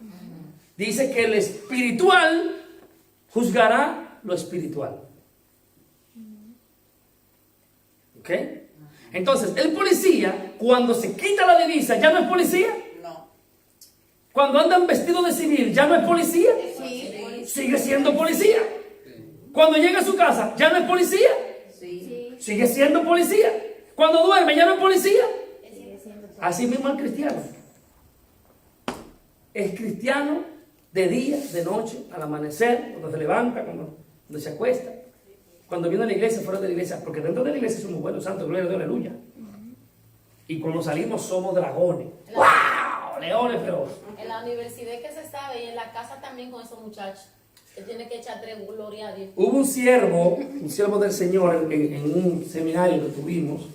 [SPEAKER 1] Dice que el espiritual juzgará lo espiritual. ¿Ok? Entonces, el policía, cuando se quita la divisa, ¿ya no es policía?
[SPEAKER 2] No.
[SPEAKER 1] Cuando andan vestidos de civil, ¿ya no es policía?
[SPEAKER 2] Sí.
[SPEAKER 1] Sigue siendo policía. Cuando llega a su casa, ¿ya no es policía?
[SPEAKER 2] Sí.
[SPEAKER 1] Sigue siendo policía. Cuando duerme, ¿ya no es policía? Así mismo el cristiano. Es cristiano de día, de noche, al amanecer, cuando se levanta, cuando se acuesta. Cuando viene a la iglesia, fuera de la iglesia, porque dentro de la iglesia somos buenos, santos, gloria a Dios, aleluya. Y cuando salimos somos dragones. ¡Wow! Leones feroces.
[SPEAKER 5] En la universidad que se sabe, y en la casa también con esos muchachos, que tiene que echar tres gloria a Dios.
[SPEAKER 1] Hubo un siervo del Señor en un seminario que tuvimos,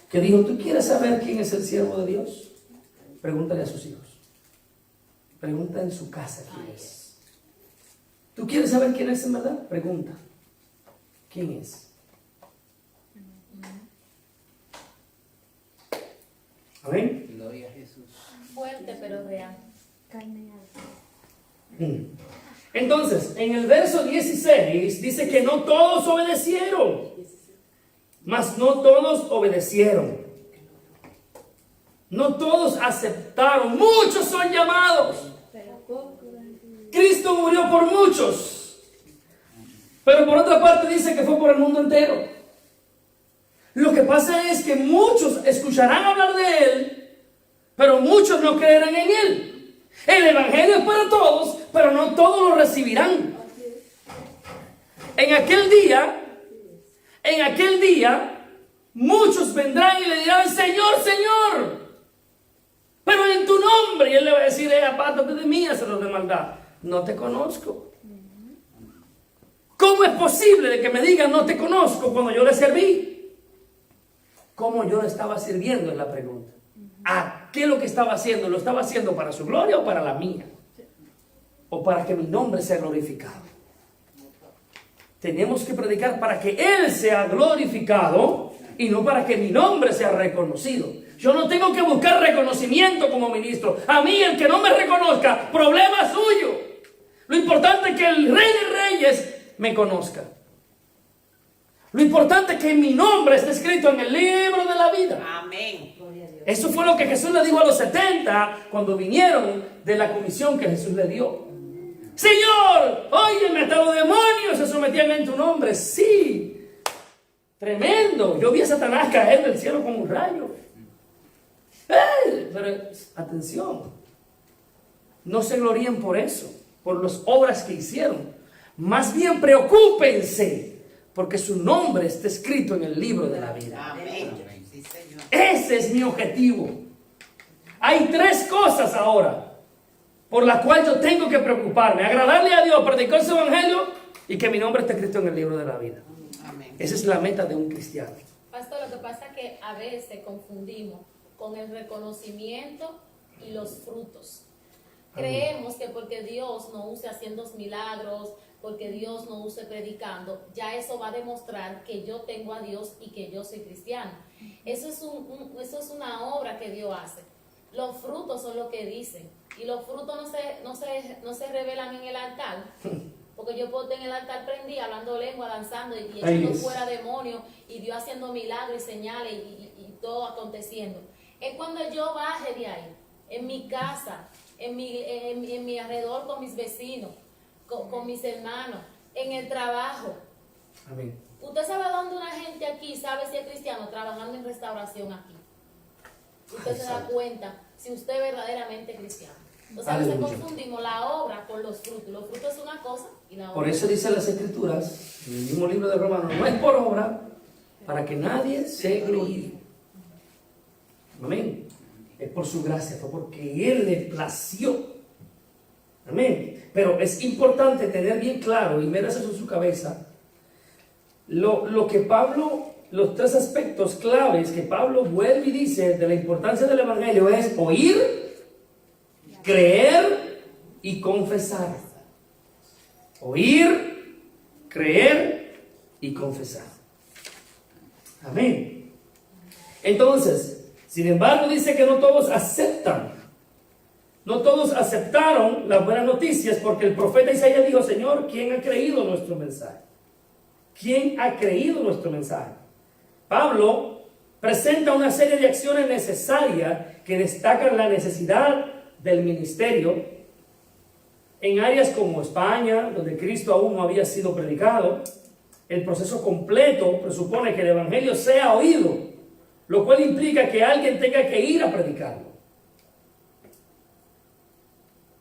[SPEAKER 1] que dijo, ¿tú quieres saber quién es el siervo de Dios? Pregúntale a sus hijos. Pregunta en su casa quién es. ¿Tú quieres saber quién es en verdad? Pregunta. ¿Quién es? Amén.
[SPEAKER 4] Gloria a Jesús.
[SPEAKER 5] Fuerte pero real.
[SPEAKER 1] Entonces, en el verso 16 dice que no todos obedecieron. Mas no todos obedecieron. No todos aceptaron. Muchos son llamados. Cristo murió por muchos. Pero por otra parte dice que fue por el mundo entero. Lo que pasa es que muchos escucharán hablar de Él, pero muchos no creerán en Él. El evangelio es para todos, pero no todos lo recibirán. En aquel día, muchos vendrán y le dirán, Señor, Señor, pero en tu nombre. Y Él le va a decir, apártate de mí, hacerlo de maldad. No te conozco. ¿Cómo es posible de que me digan no te conozco cuando yo le serví? ¿Cómo yo le estaba sirviendo? Es la pregunta. ¿A qué es lo que estaba haciendo? ¿Lo estaba haciendo para su gloria o para la mía? ¿O para que mi nombre sea glorificado? Tenemos que predicar para que Él sea glorificado y no para que mi nombre sea reconocido. Yo no tengo que buscar reconocimiento como ministro. A mí, el que no me reconozca, problema suyo. Lo importante es que el Rey de Reyes me conozca. Lo importante es que mi nombre esté escrito en el libro de la vida.
[SPEAKER 2] Amén.
[SPEAKER 1] Eso fue lo que Jesús le dijo a los 70 cuando vinieron de la comisión que Jesús le dio. Señor, óyeme, hasta los demonios se sometían en tu nombre. Sí, tremendo. Yo vi a Satanás caer del cielo como un rayo. Pero atención, no se gloríen por eso, por las obras que hicieron. Más bien preocúpense porque su nombre está escrito en el libro de la vida.
[SPEAKER 2] Amén. Sí, Señor.
[SPEAKER 1] Ese es mi objetivo. Hay 3 cosas ahora por las cuales yo tengo que preocuparme: agradarle a Dios, predicar su evangelio y que mi nombre esté escrito en el libro de la vida.
[SPEAKER 2] Amén.
[SPEAKER 1] Esa es la meta de un cristiano.
[SPEAKER 5] Pastor, lo que pasa es que a veces confundimos con el reconocimiento y los frutos. Creemos que porque Dios nos use haciendo milagros, porque Dios nos use predicando, ya eso va a demostrar que yo tengo a Dios y que yo soy cristiano. Eso es una obra que Dios hace. Los frutos son lo que dicen. Y los frutos no se revelan en el altar. Porque yo puedo tener el altar prendido, hablando lengua, danzando y echando fuera demonios, y Dios haciendo milagros y señales y todo aconteciendo. Es cuando yo baje de ahí, en mi casa, en mi alrededor, con mis vecinos, con mis hermanos, en el trabajo.
[SPEAKER 1] Amén.
[SPEAKER 5] Usted sabe dónde una gente aquí sabe si es cristiano, trabajando en restauración aquí. Usted se da cuenta si usted es verdaderamente cristiano. Entonces a veces confundimos la obra con los frutos. Los frutos es una cosa y la obra.
[SPEAKER 1] Por eso dicen las Escrituras, en el mismo libro de Romanos, no es por obra, para que nadie se gloríe. Amén. Es por su gracia, fue porque Él le plació. Amén. Pero es importante tener bien claro y meter eso en su cabeza lo que Pablo, los 3 aspectos claves que Pablo vuelve y dice de la importancia del evangelio es oír, creer y confesar. Oír, creer y confesar. Amén. Entonces, sin embargo, dice que no todos aceptan. No todos aceptaron las buenas noticias, porque el profeta Isaías dijo: Señor, ¿quién ha creído nuestro mensaje? ¿Quién ha creído nuestro mensaje? Pablo presenta una serie de acciones necesarias que destacan la necesidad del ministerio en áreas como España, donde Cristo aún no había sido predicado. El proceso completo presupone que el evangelio sea oído, lo cual implica que alguien tenga que ir a predicarlo.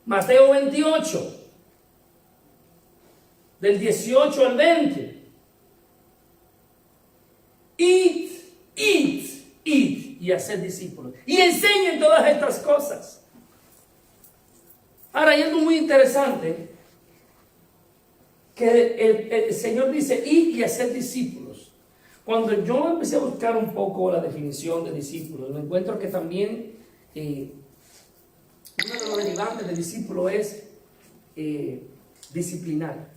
[SPEAKER 1] Mateo 28, del 18 al 20. Id y haced discípulos. Y enseñen todas estas cosas. Ahora hay algo muy interesante, que el Señor dice: id y haced discípulos. Cuando yo empecé a buscar un poco la definición de discípulos, me encuentro que también uno de los derivantes de discípulo es disciplinar.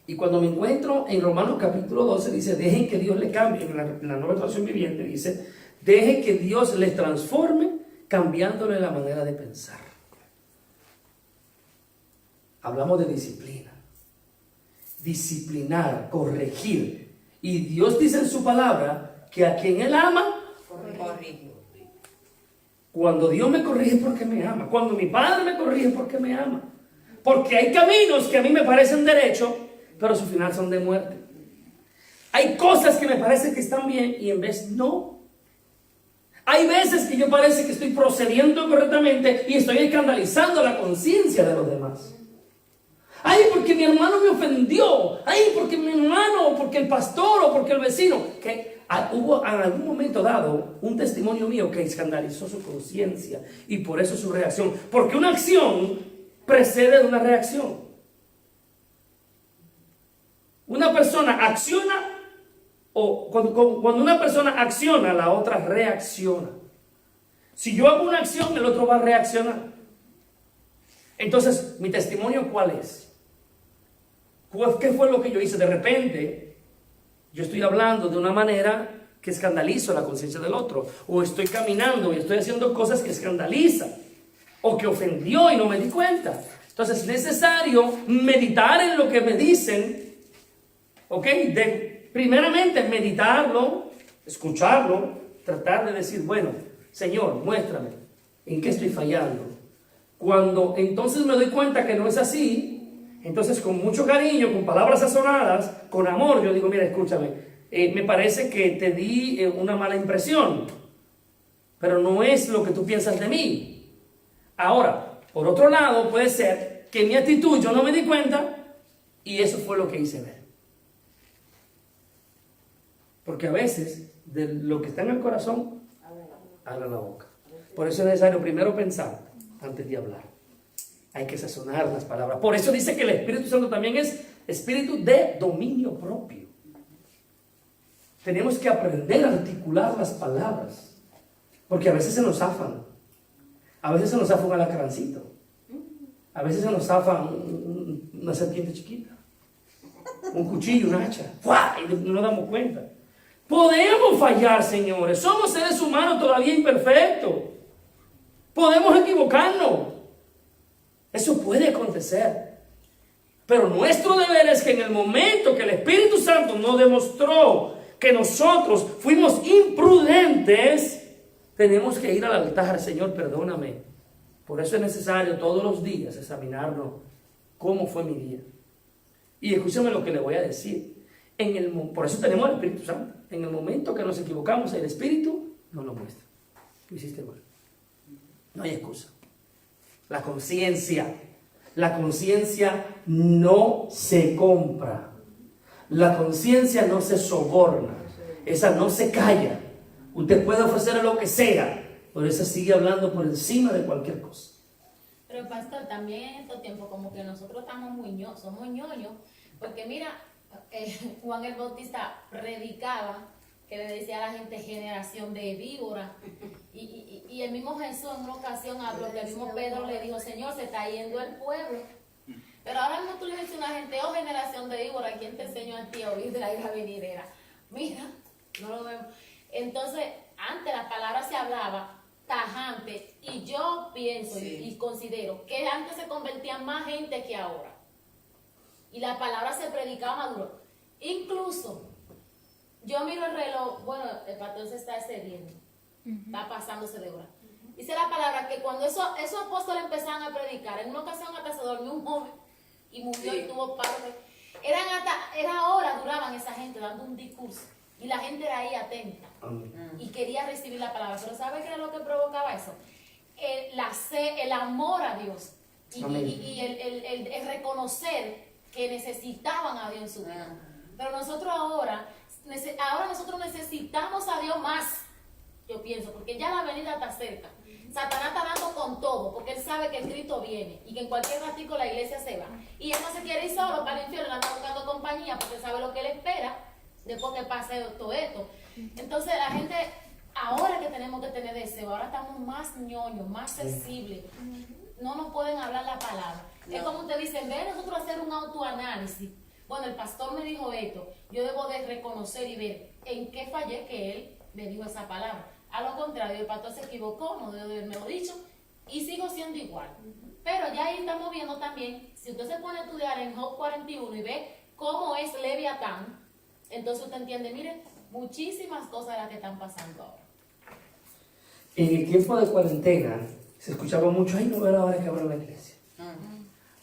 [SPEAKER 1] Y cuando me encuentro en Romanos capítulo 12, dice: dejen que Dios le cambie. En la nueva traducción viviente dice: dejen que Dios les transforme, cambiándole la manera de pensar. Hablamos de disciplina. Disciplinar, corregir. Y Dios dice en su palabra que a quien Él ama,
[SPEAKER 2] Corrige.
[SPEAKER 1] cuando Dios me corrige es porque me ama. Cuando mi Padre me corrige es porque me ama. Porque hay caminos que a mí me parecen derechos, pero su final son de muerte. Hay cosas que me parecen que están bien y en vez no. Hay veces que yo parece que estoy procediendo correctamente y estoy escandalizando la conciencia de los demás. Ay, porque mi hermano me ofendió. Ay, porque mi hermano, o porque el pastor, o porque el vecino. Que hubo en algún momento dado un testimonio mío que escandalizó su conciencia y por eso su reacción. Porque una acción precede de una reacción. Una persona acciona, o cuando una persona acciona, la otra reacciona. Si yo hago una acción, el otro va a reaccionar. Entonces, ¿mi testimonio cuál es? ¿Qué fue lo que yo hice? De repente, yo estoy hablando de una manera que escandalizo la conciencia del otro, o estoy caminando y estoy haciendo cosas que escandalizan, o que ofendió y no me di cuenta. Entonces es necesario meditar en lo que me dicen, ¿ok? Primeramente meditarlo, escucharlo, tratar de decir, bueno, Señor, muéstrame en qué estoy fallando. Cuando entonces me doy cuenta que no es así, entonces con mucho cariño, con palabras sazonadas, con amor, yo digo, mira, escúchame, me parece que te di una mala impresión, pero no es lo que tú piensas de mí. Ahora, por otro lado, puede ser que mi actitud yo no me di cuenta y eso fue lo que hice ver. Porque a veces, de lo que está en el corazón, habla la boca. Por eso es necesario primero pensar antes de hablar. Hay que sazonar las palabras. Por eso dice que el Espíritu Santo también es espíritu de dominio propio. Tenemos que aprender a articular las palabras. Porque a veces se nos zafan. A veces se nos zafa un alacrancito. A veces se nos zafa una serpiente chiquita. Un cuchillo, un hacha. ¡Fua! Y no nos damos cuenta. Podemos fallar, señores. Somos seres humanos todavía imperfectos. Podemos equivocarnos. Eso puede acontecer. Pero nuestro deber es que en el momento que el Espíritu Santo nos demostró que nosotros fuimos imprudentes, tenemos que ir al altar. Señor, perdóname. Por eso es necesario todos los días examinarnos cómo fue mi día. Y escúchame lo que le voy a decir. Por eso tenemos el Espíritu Santo. En el momento que nos equivocamos, el Espíritu nos lo muestra. Lo hiciste mal. No hay excusa. La conciencia no se compra. La conciencia no se soborna. Esa no se calla. Usted puede ofrecerle lo que sea, pero esa sigue hablando por encima de cualquier cosa.
[SPEAKER 5] Pero pastor, también en estos tiempos como que nosotros somos ñoños, porque mira, Juan el Bautista predicaba que le decía a la gente generación de víboras, y el mismo Jesús en una ocasión habló que el mismo Pedro le dijo, Señor, se está yendo el pueblo. Pero ahora mismo tú le dices a una gente, oh generación de víboras, ¿quién te enseñó a ti a oír de la ira venidera? Mira, no lo vemos. Entonces, antes la palabra se hablaba tajante, y yo pienso y considero que antes se convertía más gente que ahora. Y la palabra se predicaba más duro. Incluso, yo miro el reloj, bueno, el pastor se está excediendo, está pasándose de hora. Dice la palabra que cuando esos apóstoles empezaban a predicar, en una ocasión hasta se durmió un joven y murió y tuvo parte. Era horas duraban esa gente dando un discurso. Y la gente era ahí atenta y quería recibir la palabra. Pero ¿sabe qué era lo que provocaba eso? El amor a Dios y el reconocer que necesitaban a Dios en su vida. Pero nosotros ahora nosotros necesitamos a Dios más, yo pienso, porque ya la venida está cerca. Satanás está dando con todo, porque él sabe que el Cristo viene y que en cualquier ratico la iglesia se va. Y él no se quiere ir solo para el infierno, él anda buscando compañía porque sabe lo que él espera después que pase todo esto. Entonces la gente, ahora que tenemos que tener deseo, ahora estamos más ñoños, más sensibles. No nos pueden hablar la palabra. No. Es como usted dice, en vez de nosotros hacer un autoanálisis, bueno, el pastor me dijo esto, yo debo de reconocer y ver en qué fallé que él me dijo esa palabra. A lo contrario, el pastor se equivocó, no debe haberme lo dicho, y sigo siendo igual. Pero ya ahí estamos viendo también, si usted se pone a estudiar en Job 41 y ve cómo es Leviatán, entonces usted entiende, mire, muchísimas cosas las que están pasando ahora.
[SPEAKER 1] En el tiempo de cuarentena se escuchaba mucho, ay, no veo la hora que abra la iglesia.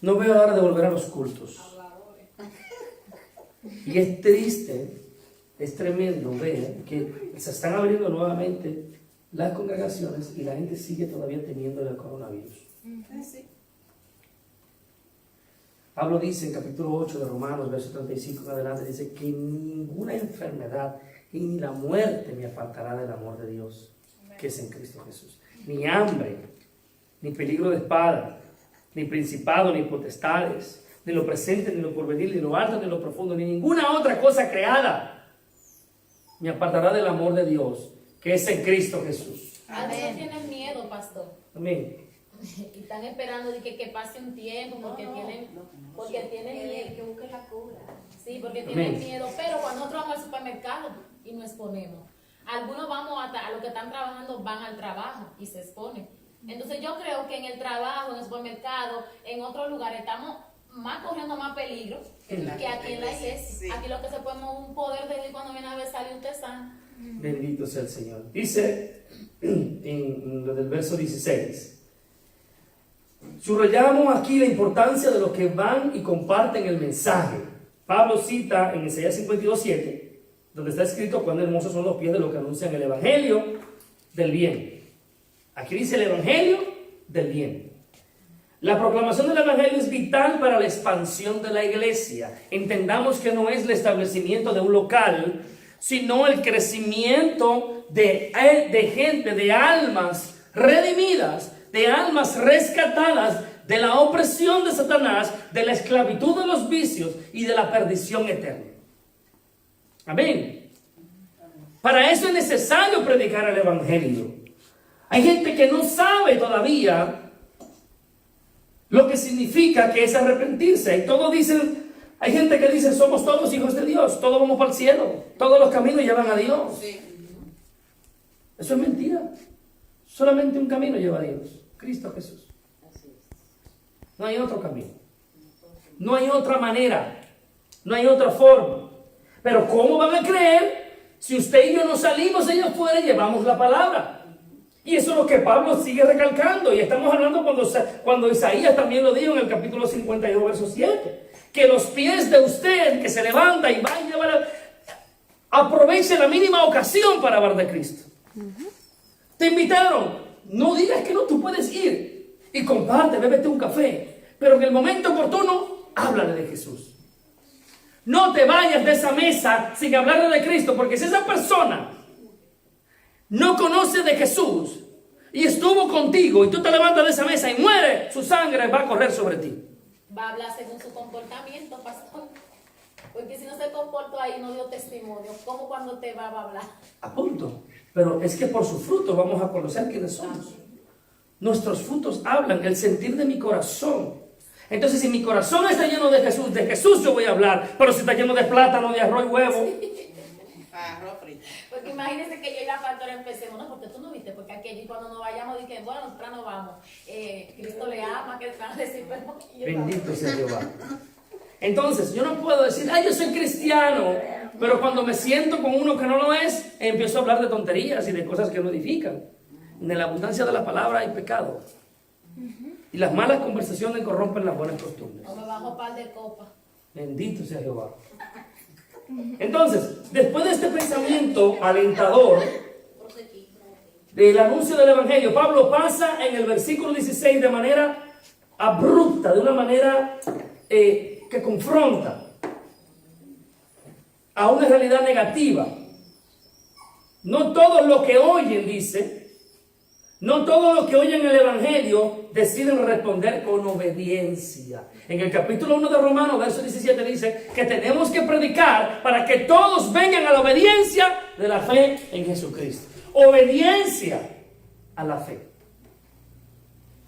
[SPEAKER 1] No veo la hora de volver a los cultos. Y es triste, es tremendo ver que se están abriendo nuevamente las congregaciones y la gente sigue todavía teniendo el coronavirus. Pablo dice en capítulo 8 de Romanos, verso 35 en adelante, dice que ninguna enfermedad y ni la muerte me apartará del amor de Dios, que es en Cristo Jesús. Ni hambre, ni peligro de espada, ni principado, ni potestades, ni lo presente, ni lo porvenir, ni lo alto, ni lo profundo, ni ninguna otra cosa creada me apartará del amor de Dios, que es en Cristo Jesús.
[SPEAKER 5] Algunos tienen miedo, pastor.
[SPEAKER 1] Amén.
[SPEAKER 5] Y están esperando de que pase un tiempo porque tienen miedo.
[SPEAKER 2] Que busque la cura.
[SPEAKER 5] Sí, porque
[SPEAKER 1] Amén.
[SPEAKER 5] tienen miedo. Pero cuando nosotros vamos al supermercado y nos exponemos, algunos vamos a los que están trabajando van al trabajo y se exponen. Entonces yo creo que en el trabajo, en el supermercado, en otros lugares estamos más corriendo más peligro que aquí en la iglesia.
[SPEAKER 2] Sí.
[SPEAKER 5] Aquí lo que se puede mover un poder de Dios cuando viene a ver salir usted sano.
[SPEAKER 1] Bendito sea el Señor. Dice en lo del verso 16. Subrayamos aquí la importancia de los que van y comparten el mensaje. Pablo cita en Isaías 52:7, donde está escrito: cuán hermosos son los pies de los que anuncian el evangelio del bien. Aquí dice el evangelio del bien. La proclamación del evangelio es vital para la expansión de la iglesia. Entendamos que no es el establecimiento de un local, sino el crecimiento de gente, de almas redimidas, de almas rescatadas de la opresión de Satanás, de la esclavitud de los vicios y de la perdición eterna. Amén. Para eso es necesario predicar el evangelio. Hay gente que no sabe todavía lo que significa que es arrepentirse. Y todos dicen, hay gente que dice: somos todos hijos de Dios, todos vamos para el cielo, todos los caminos llevan a Dios.
[SPEAKER 2] Sí.
[SPEAKER 1] Eso es mentira. Solamente un camino lleva a Dios: Cristo Jesús. No hay otro camino. No hay otra manera. No hay otra forma. Pero ¿cómo van a creer si usted y yo no salimos allá afuera y llevamos la palabra? Y eso es lo que Pablo sigue recalcando. Y estamos hablando cuando Isaías también lo dijo en el capítulo 52, verso 7. Que los pies de usted que se levanta y va a llevar, aproveche la mínima ocasión para hablar de Cristo. Te invitaron, no digas que no, tú puedes ir y comparte, bébete un café, pero en el momento oportuno, háblale de Jesús. No te vayas de esa mesa sin hablarle de Cristo, porque si esa persona no conoce de Jesús y estuvo contigo y tú te levantas de esa mesa y muere, su sangre va a correr sobre ti.
[SPEAKER 5] Va a hablar según su comportamiento, pastor. Porque si no se comportó ahí, no dio testimonio. ¿Cómo cuando te va a hablar?
[SPEAKER 1] A punto. Pero es que por sus frutos vamos a conocer quiénes somos. Nuestros frutos hablan, el sentir de mi corazón. Entonces, si mi corazón está lleno de Jesús yo voy a hablar. Pero si está lleno de plátano, de arroz y huevo.
[SPEAKER 2] Arroz frito.
[SPEAKER 5] Porque imagínense que yo y la pastora empecemos, no, porque tú no viste, porque aquí cuando nos vayamos, dije, bueno, nosotros nos vamos. Cristo le ama, que van a decir, pero
[SPEAKER 1] Bendito sea Jehová. Entonces, yo no puedo decir, ay, yo soy cristiano, pero cuando me siento con uno que no lo es, empiezo a hablar de tonterías y de cosas que no edifican. En la abundancia de la palabra hay pecado. Y las malas conversaciones corrompen las buenas costumbres.
[SPEAKER 5] o me bajo par de copas.
[SPEAKER 1] Bendito sea Jehová. Entonces, después de este pensamiento alentador del anuncio del evangelio, Pablo pasa en el versículo 16 de manera abrupta, de una manera que confronta a una realidad negativa. No todos los que oyen, dice, no todos los que oyen el evangelio deciden responder con obediencia. En el capítulo 1 de Romanos, verso 17, dice que tenemos que predicar para que todos vengan a la obediencia de la fe en Jesucristo. Obediencia a la fe.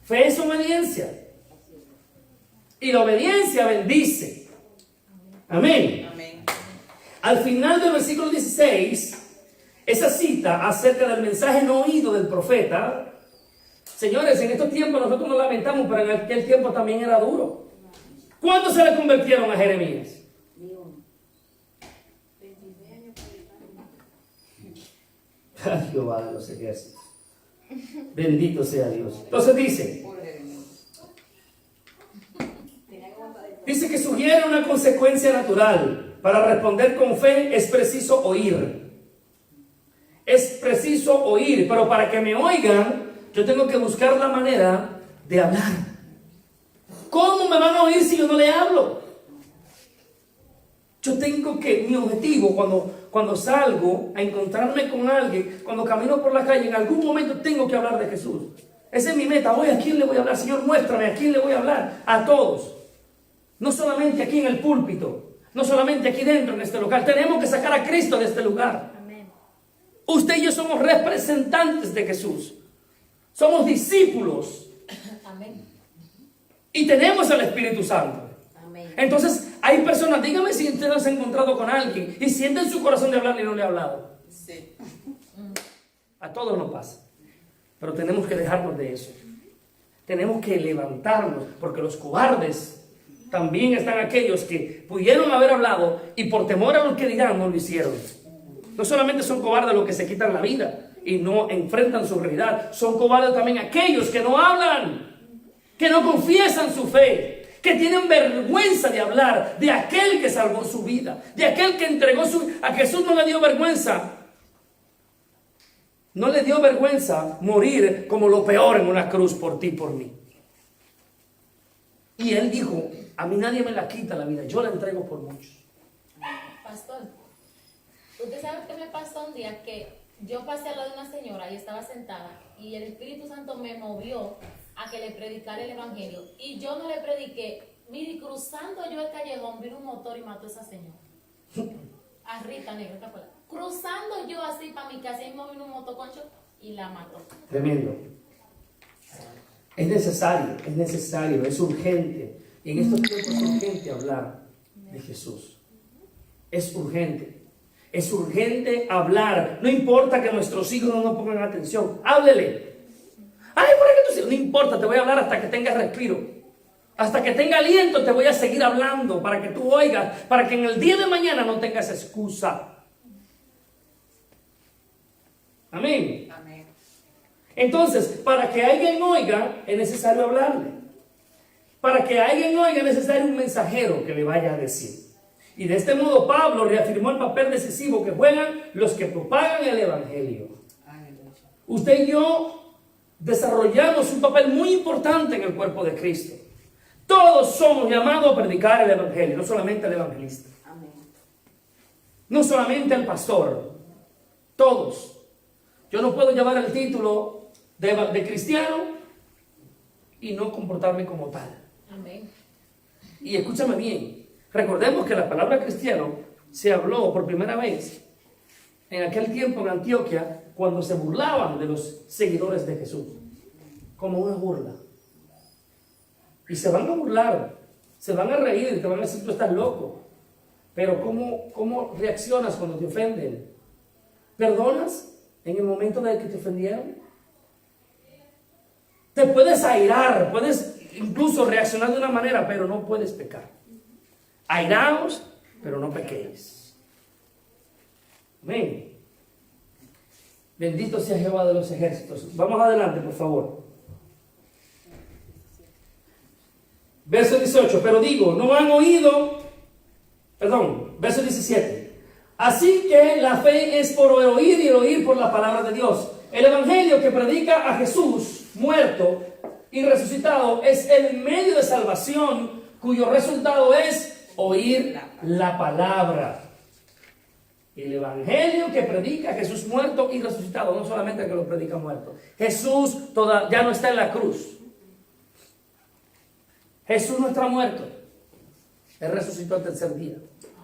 [SPEAKER 1] Fe es obediencia. Y la obediencia bendice. Amén.
[SPEAKER 2] Amén.
[SPEAKER 1] Al final del versículo 16, esa cita acerca del mensaje no oído del profeta. Señores, en estos tiempos nosotros nos lamentamos, pero en aquel tiempo también era duro. ¿Cuándo se le convirtieron a Jeremías? Ay, Jehová de los ejércitos. Bendito sea Dios. Entonces dice que sugiere una consecuencia natural. Para responder con fe es preciso oír. Es preciso oír, pero para que me oigan, yo tengo que buscar la manera de hablar. ¿Cómo me van a oír si yo no le hablo? Yo tengo que, mi objetivo cuando salgo a encontrarme con alguien, cuando camino por la calle, en algún momento tengo que hablar de Jesús. Esa es mi meta. Hoy, ¿a quién le voy a hablar? Señor, muéstrame, ¿a quién le voy a hablar? A todos. No solamente aquí en el púlpito, no solamente aquí dentro en este local. Tenemos que sacar a Cristo de este lugar.
[SPEAKER 5] Amén.
[SPEAKER 1] Usted y yo somos representantes de Jesús. Somos discípulos.
[SPEAKER 5] Amén.
[SPEAKER 1] Y tenemos al Espíritu Santo.
[SPEAKER 5] Amén.
[SPEAKER 1] Entonces, hay personas, dígame si usted no se ha encontrado con alguien y siente en su corazón de hablar y no le ha hablado.
[SPEAKER 2] Sí.
[SPEAKER 1] A todos nos pasa. Pero tenemos que dejarnos de eso. Tenemos que levantarnos, porque los cobardes también están aquellos que pudieron haber hablado y por temor a lo que dirán no lo hicieron. No solamente son cobardes los que se quitan la vida y no enfrentan su realidad, son cobardes también aquellos que no hablan, que no confiesan su fe, que tienen vergüenza de hablar de aquel que salvó su vida, de aquel que entregó a Jesús. No le dio vergüenza. No le dio vergüenza morir como lo peor en una cruz por ti y por mí. Y él dijo, a mí nadie me la quita la vida, yo la entrego por muchos.
[SPEAKER 5] Pastor, usted sabe qué me pasó un día que yo pasé al lado de una señora y estaba sentada y el Espíritu Santo me movió a que le predicara el Evangelio. Y yo no le prediqué. Mire, cruzando yo el callejón, vino un motor y mató a esa señora. A Rita Negra, ¿te acuerdas? Cruzando yo así para mi casa y me vino un motoconcho y la mató.
[SPEAKER 1] Tremendo. Es necesario, es urgente. Y en estos tiempos es urgente hablar de Jesús. Es urgente. Es urgente hablar. No importa que nuestros hijos no nos pongan atención. Háblele. Ay, ¿por qué tus hijos? No importa, te voy a hablar hasta que tengas respiro. Hasta que tenga aliento te voy a seguir hablando para que tú oigas, para que en el día de mañana no tengas excusa. Amén.
[SPEAKER 2] Amén.
[SPEAKER 1] Entonces, para que alguien oiga, es necesario hablarle. Para que alguien oiga, es necesario un mensajero que le vaya a decir. Y de este modo Pablo reafirmó el papel decisivo que juegan los que propagan el Evangelio. Usted y yo desarrollamos un papel muy importante en el cuerpo de Cristo. Todos somos llamados a predicar el Evangelio, no solamente el evangelista. No solamente el pastor. Todos. Yo no puedo llevar el título de cristiano y no comportarme como tal.
[SPEAKER 5] Amén.
[SPEAKER 1] Y escúchame bien. Recordemos que la palabra cristiano se habló por primera vez en aquel tiempo en Antioquia, cuando se burlaban de los seguidores de Jesús, como una burla. Y se van a burlar, se van a reír, te van a decir, tú estás loco. Pero ¿cómo reaccionas cuando te ofenden? ¿Perdonas en el momento de que te ofendieron? Te puedes airar, puedes incluso reaccionar de una manera, pero no puedes pecar. Airaos, pero no pequéis. Amén. Bendito sea Jehová de los ejércitos. Vamos adelante, por favor. Verso 18. Pero digo, no han oído. Verso 17. Así que la fe es por oír y el oír por la palabra de Dios. El evangelio que predica a Jesús muerto y resucitado es el medio de salvación, cuyo resultado es oír la palabra. El evangelio que predica a Jesús muerto y resucitado, no solamente que lo predica muerto. Jesús ya no está en la cruz. Jesús no está muerto. Él resucitó al tercer día.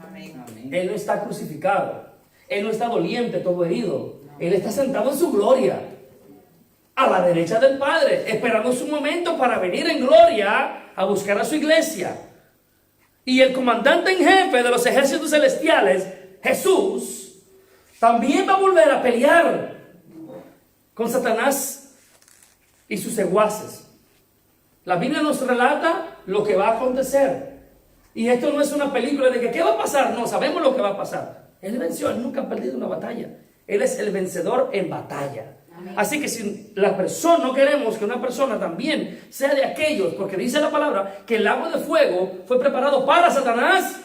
[SPEAKER 2] Amén.
[SPEAKER 1] Él no está crucificado. Él no está doliente, todo herido. Él está sentado en su gloria, a la derecha del Padre, esperando su momento para venir en gloria a buscar a su iglesia. Y el comandante en jefe de los ejércitos celestiales, Jesús, también va a volver a pelear con Satanás y sus secuaces. La Biblia nos relata lo que va a acontecer. Y esto no es una película de que ¿qué va a pasar? No, sabemos lo que va a pasar. Él venció, él nunca ha perdido una batalla. Él es el vencedor en batalla. Amén. Así que si la persona, no queremos que una persona también sea de aquellos, porque dice la palabra que el lago de fuego fue preparado para Satanás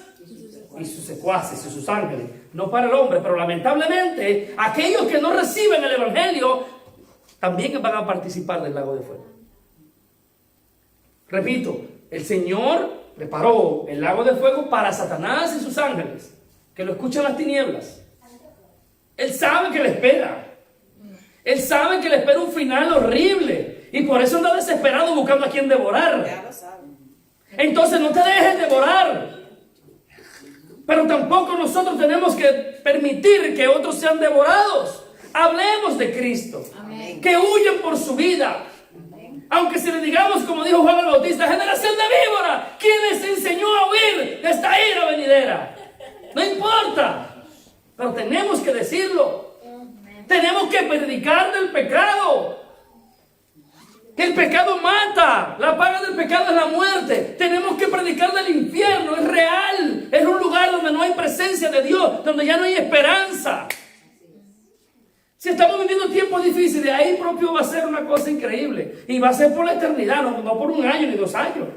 [SPEAKER 1] y sus secuaces y sus ángeles, no para el hombre. Pero lamentablemente aquellos que no reciben el evangelio también van a participar del lago de fuego. Repito, el Señor preparó el lago de fuego para Satanás y sus ángeles, que lo escuchan las tinieblas. Él sabe que le espera. Él sabe que le espera un final horrible. Y por eso anda desesperado buscando a quien devorar.
[SPEAKER 2] Ya lo sabe.
[SPEAKER 1] Entonces no te dejes devorar. Pero tampoco nosotros tenemos que permitir que otros sean devorados. Hablemos de Cristo.
[SPEAKER 5] Amén.
[SPEAKER 1] Que huyen por su vida. Aunque si le digamos, como dijo Juan el Bautista, generación de víbora, ¿quién les enseñó a huir de esta ira venidera? No importa. Pero tenemos que decirlo. Tenemos que predicar del pecado. Que el pecado mata. La paga del pecado es la muerte. Tenemos que predicar del infierno. Es real. Es un lugar donde no hay presencia de Dios. Donde ya no hay esperanza. Si estamos viviendo tiempos difíciles, ahí propio va a ser una cosa increíble. Y va a ser por la eternidad, no por 1 año ni 2 años.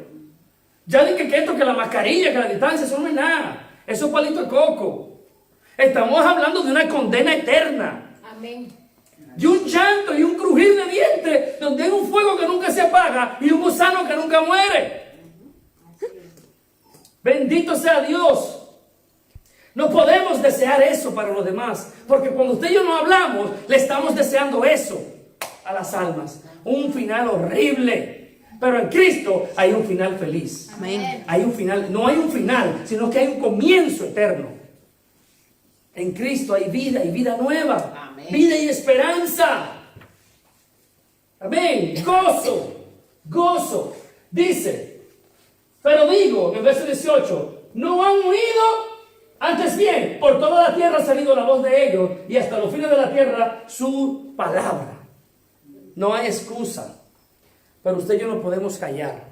[SPEAKER 1] Ya dije que esto, que la mascarilla, que la distancia, eso no es nada. Eso es palito de coco. Estamos hablando de una condena eterna.
[SPEAKER 5] Amén.
[SPEAKER 1] Y un llanto y un crujir de dientes, donde hay un fuego que nunca se apaga y un gusano que nunca muere. Bendito sea Dios. No podemos desear eso para los demás, porque cuando usted y yo no hablamos, le estamos deseando eso a las almas. Un final horrible. Pero en Cristo hay un final feliz.
[SPEAKER 5] Amén.
[SPEAKER 1] Hay un final, no hay un final, sino que hay un comienzo eterno. En Cristo hay vida y vida nueva.
[SPEAKER 2] Amén.
[SPEAKER 1] Vida y esperanza. Amén. Gozo. Gozo. Dice, pero digo, en el verso 18, no han oído, antes bien, por toda la tierra ha salido la voz de ellos, y hasta los fines de la tierra su palabra. No hay excusa. Pero usted y yo no podemos callar.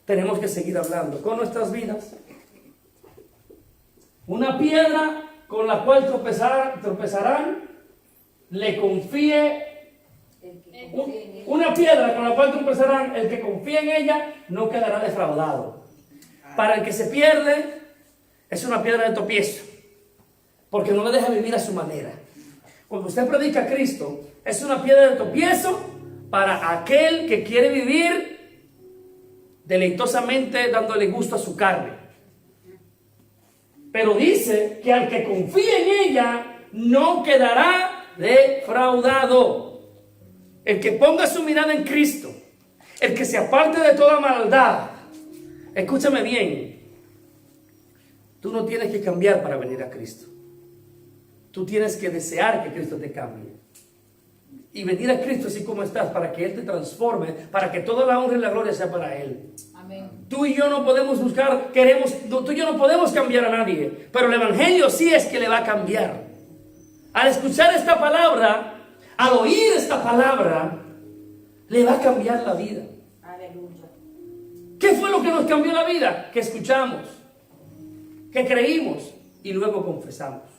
[SPEAKER 1] Tenemos que seguir hablando con nuestras vidas. Una piedra con la cual tropezarán, le confíe. Una piedra con la cual tropezarán, el que confíe en ella no quedará defraudado. Para el que se pierde, es una piedra de tropiezo, porque no le deja vivir a su manera. Cuando usted predica a Cristo, es una piedra de tropiezo para aquel que quiere vivir deleitosamente dándole gusto a su carne. Pero dice que al que confíe en ella no quedará defraudado. El que ponga su mirada en Cristo, el que se aparte de toda maldad. Escúchame bien, tú no tienes que cambiar para venir a Cristo. Tú tienes que desear que Cristo te cambie. Y venir a Cristo así como estás, para que Él te transforme, para que toda la honra y la gloria sea para Él.
[SPEAKER 5] Amén.
[SPEAKER 1] Tú y yo no podemos buscar, tú y yo no podemos cambiar a nadie, pero el Evangelio sí es que le va a cambiar. Al escuchar esta palabra, al oír esta palabra, le va a cambiar la vida.
[SPEAKER 2] Aleluya.
[SPEAKER 1] ¿Qué fue lo que nos cambió la vida? Que escuchamos, que creímos y luego confesamos.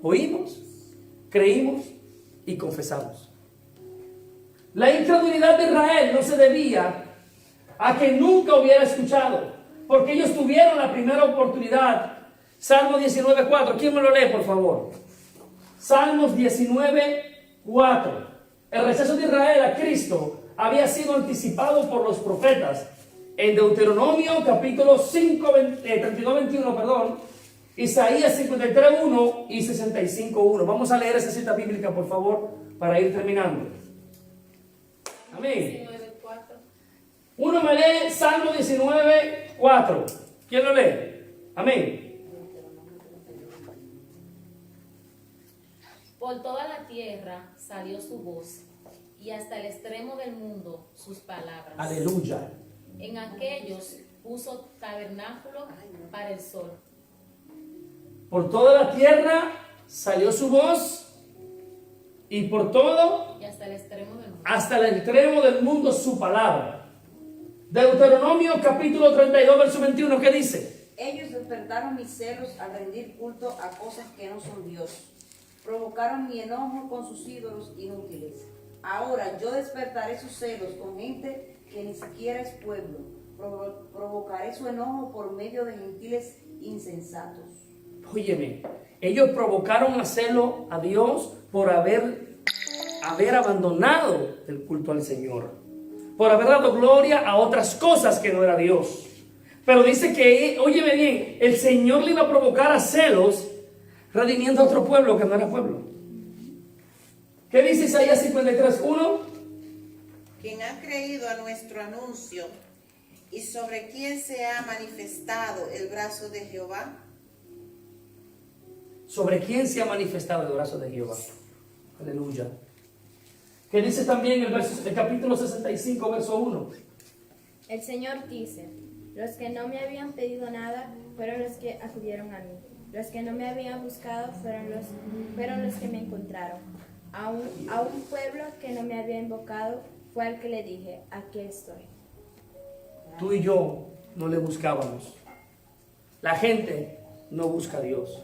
[SPEAKER 1] Oímos, creímos y confesamos. La incredulidad de Israel no se debía a que nunca hubiera escuchado, porque ellos tuvieron la primera oportunidad. Salmo 19:4, ¿quién me lo lee, por favor? Salmos 19:4. El rechazo de Israel a Cristo había sido anticipado por los profetas en Deuteronomio capítulo 32:21, perdón, Isaías 53:1 y 65:1. Vamos a leer esa cita bíblica, por favor, para ir terminando. Amén.
[SPEAKER 5] 19:4.
[SPEAKER 1] Uno me lee Salmo 19:4. ¿Quién lo lee? Amén.
[SPEAKER 5] Por toda la tierra salió su voz, y hasta el extremo del mundo sus palabras.
[SPEAKER 1] Aleluya.
[SPEAKER 5] En aquellos puso tabernáculo para el sol.
[SPEAKER 1] Por toda la tierra salió su voz, y por todo,
[SPEAKER 5] Y hasta el extremo del mundo.
[SPEAKER 1] hasta el extremo del mundo su palabra. Deuteronomio capítulo 32, verso 21, ¿qué dice?
[SPEAKER 4] Ellos despertaron mis celos al rendir culto a cosas que no son Dios. Provocaron mi enojo con sus ídolos inútiles. Ahora yo despertaré sus celos con gente que ni siquiera es pueblo. Provocaré su enojo por medio de gentiles insensatos.
[SPEAKER 1] Óyeme, ellos provocaron a celo a Dios por haber abandonado el culto al Señor, por haber dado gloria a otras cosas que no era Dios. Pero dice que, óyeme bien, el Señor le iba a provocar a celos redimiendo a otro pueblo que no era pueblo. ¿Qué dice Isaías 53:1?
[SPEAKER 2] Quien ha creído a nuestro anuncio y sobre quien se ha manifestado el brazo de Jehová.
[SPEAKER 1] ¿Sobre quién se ha manifestado el brazo de Jehová? Aleluya. ¿Qué dice también el capítulo 65, verso 1?
[SPEAKER 6] El Señor dice, los que no me habían pedido nada fueron los que acudieron a mí. Los que no me habían buscado fueron los que me encontraron. A un pueblo que no me había invocado fue al que le dije, aquí estoy.
[SPEAKER 1] Tú y yo no le buscábamos. La gente no busca a Dios.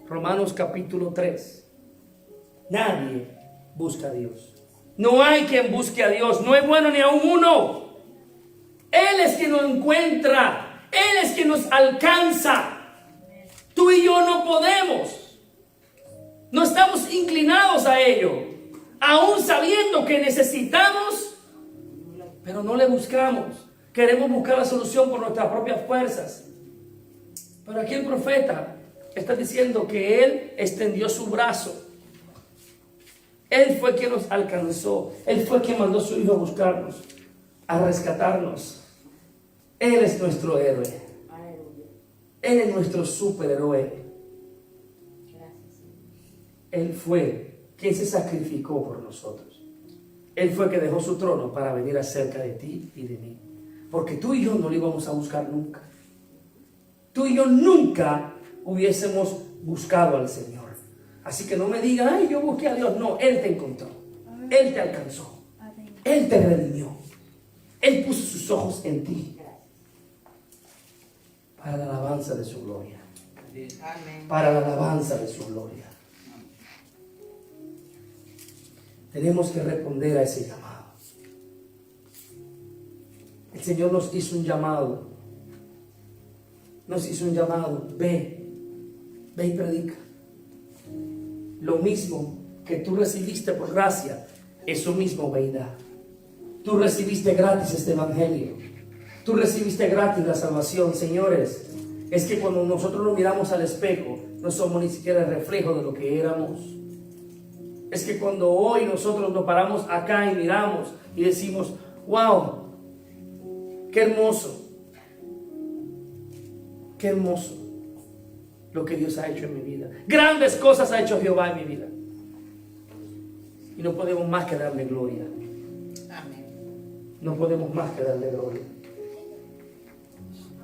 [SPEAKER 1] Romanos capítulo 3. Nadie busca a Dios. No hay quien busque a Dios. No es bueno ni a uno. Él es quien nos encuentra. Él es quien nos alcanza. Tú y yo no podemos. No estamos inclinados a ello. Aún sabiendo que necesitamos, pero no le buscamos. Queremos buscar la solución por nuestras propias fuerzas. Pero aquí el profeta está diciendo que Él extendió su brazo. Él fue quien nos alcanzó. Él fue quien mandó a su Hijo a buscarnos, a rescatarnos. Él es nuestro héroe. Él es nuestro superhéroe. Él fue quien se sacrificó por nosotros. Él fue que dejó su trono para venir acerca de ti y de mí. Porque tú y yo no lo íbamos a buscar nunca. Tú y yo nunca hubiésemos buscado al Señor. Así que no me digas, ay, yo busqué a Dios. No, Él te encontró. Él te alcanzó. Él te redimió. Él puso sus ojos en ti. Para la alabanza de su gloria. Para la alabanza de su gloria. Tenemos que responder a ese llamado. El Señor nos hizo un llamado. Nos hizo un llamado. Ve y predica. Lo mismo que tú recibiste por gracia, eso mismo ve y da. Tú recibiste gratis este evangelio. Tú recibiste gratis la salvación. Señores, es que cuando nosotros nos miramos al espejo, no somos ni siquiera el reflejo de lo que éramos. Es que cuando hoy nosotros nos paramos acá y miramos y decimos, wow, qué hermoso lo que Dios ha hecho en mi vida. Grandes cosas ha hecho Jehová en mi vida. Y no podemos más que darle gloria.
[SPEAKER 2] Amén.
[SPEAKER 1] No podemos más que darle gloria.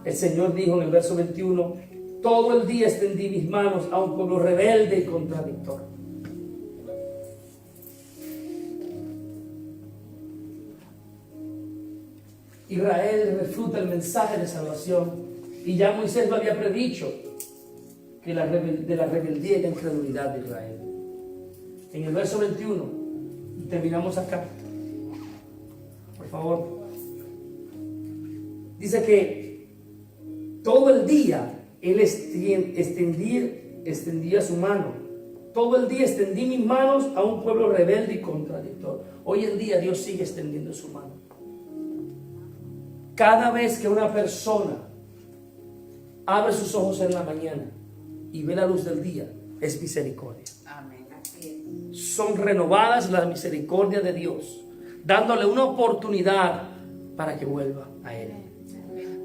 [SPEAKER 1] El Señor dijo en el verso 21, todo el día extendí mis manos a un pueblo rebelde y contradictor. Israel refuta el mensaje de salvación. Y ya Moisés lo había predicho, que de la rebeldía y la incredulidad de Israel. En el verso 21, y terminamos acá, por favor, dice que todo el día él extendía su mano. Todo el día extendí mis manos a un pueblo rebelde y contradictor. Hoy en día Dios sigue extendiendo su mano. Cada vez que una persona abre sus ojos en la mañana y ve la luz del día, es misericordia.
[SPEAKER 2] Amén.
[SPEAKER 1] Son renovadas las misericordias de Dios, dándole una oportunidad para que vuelva a Él.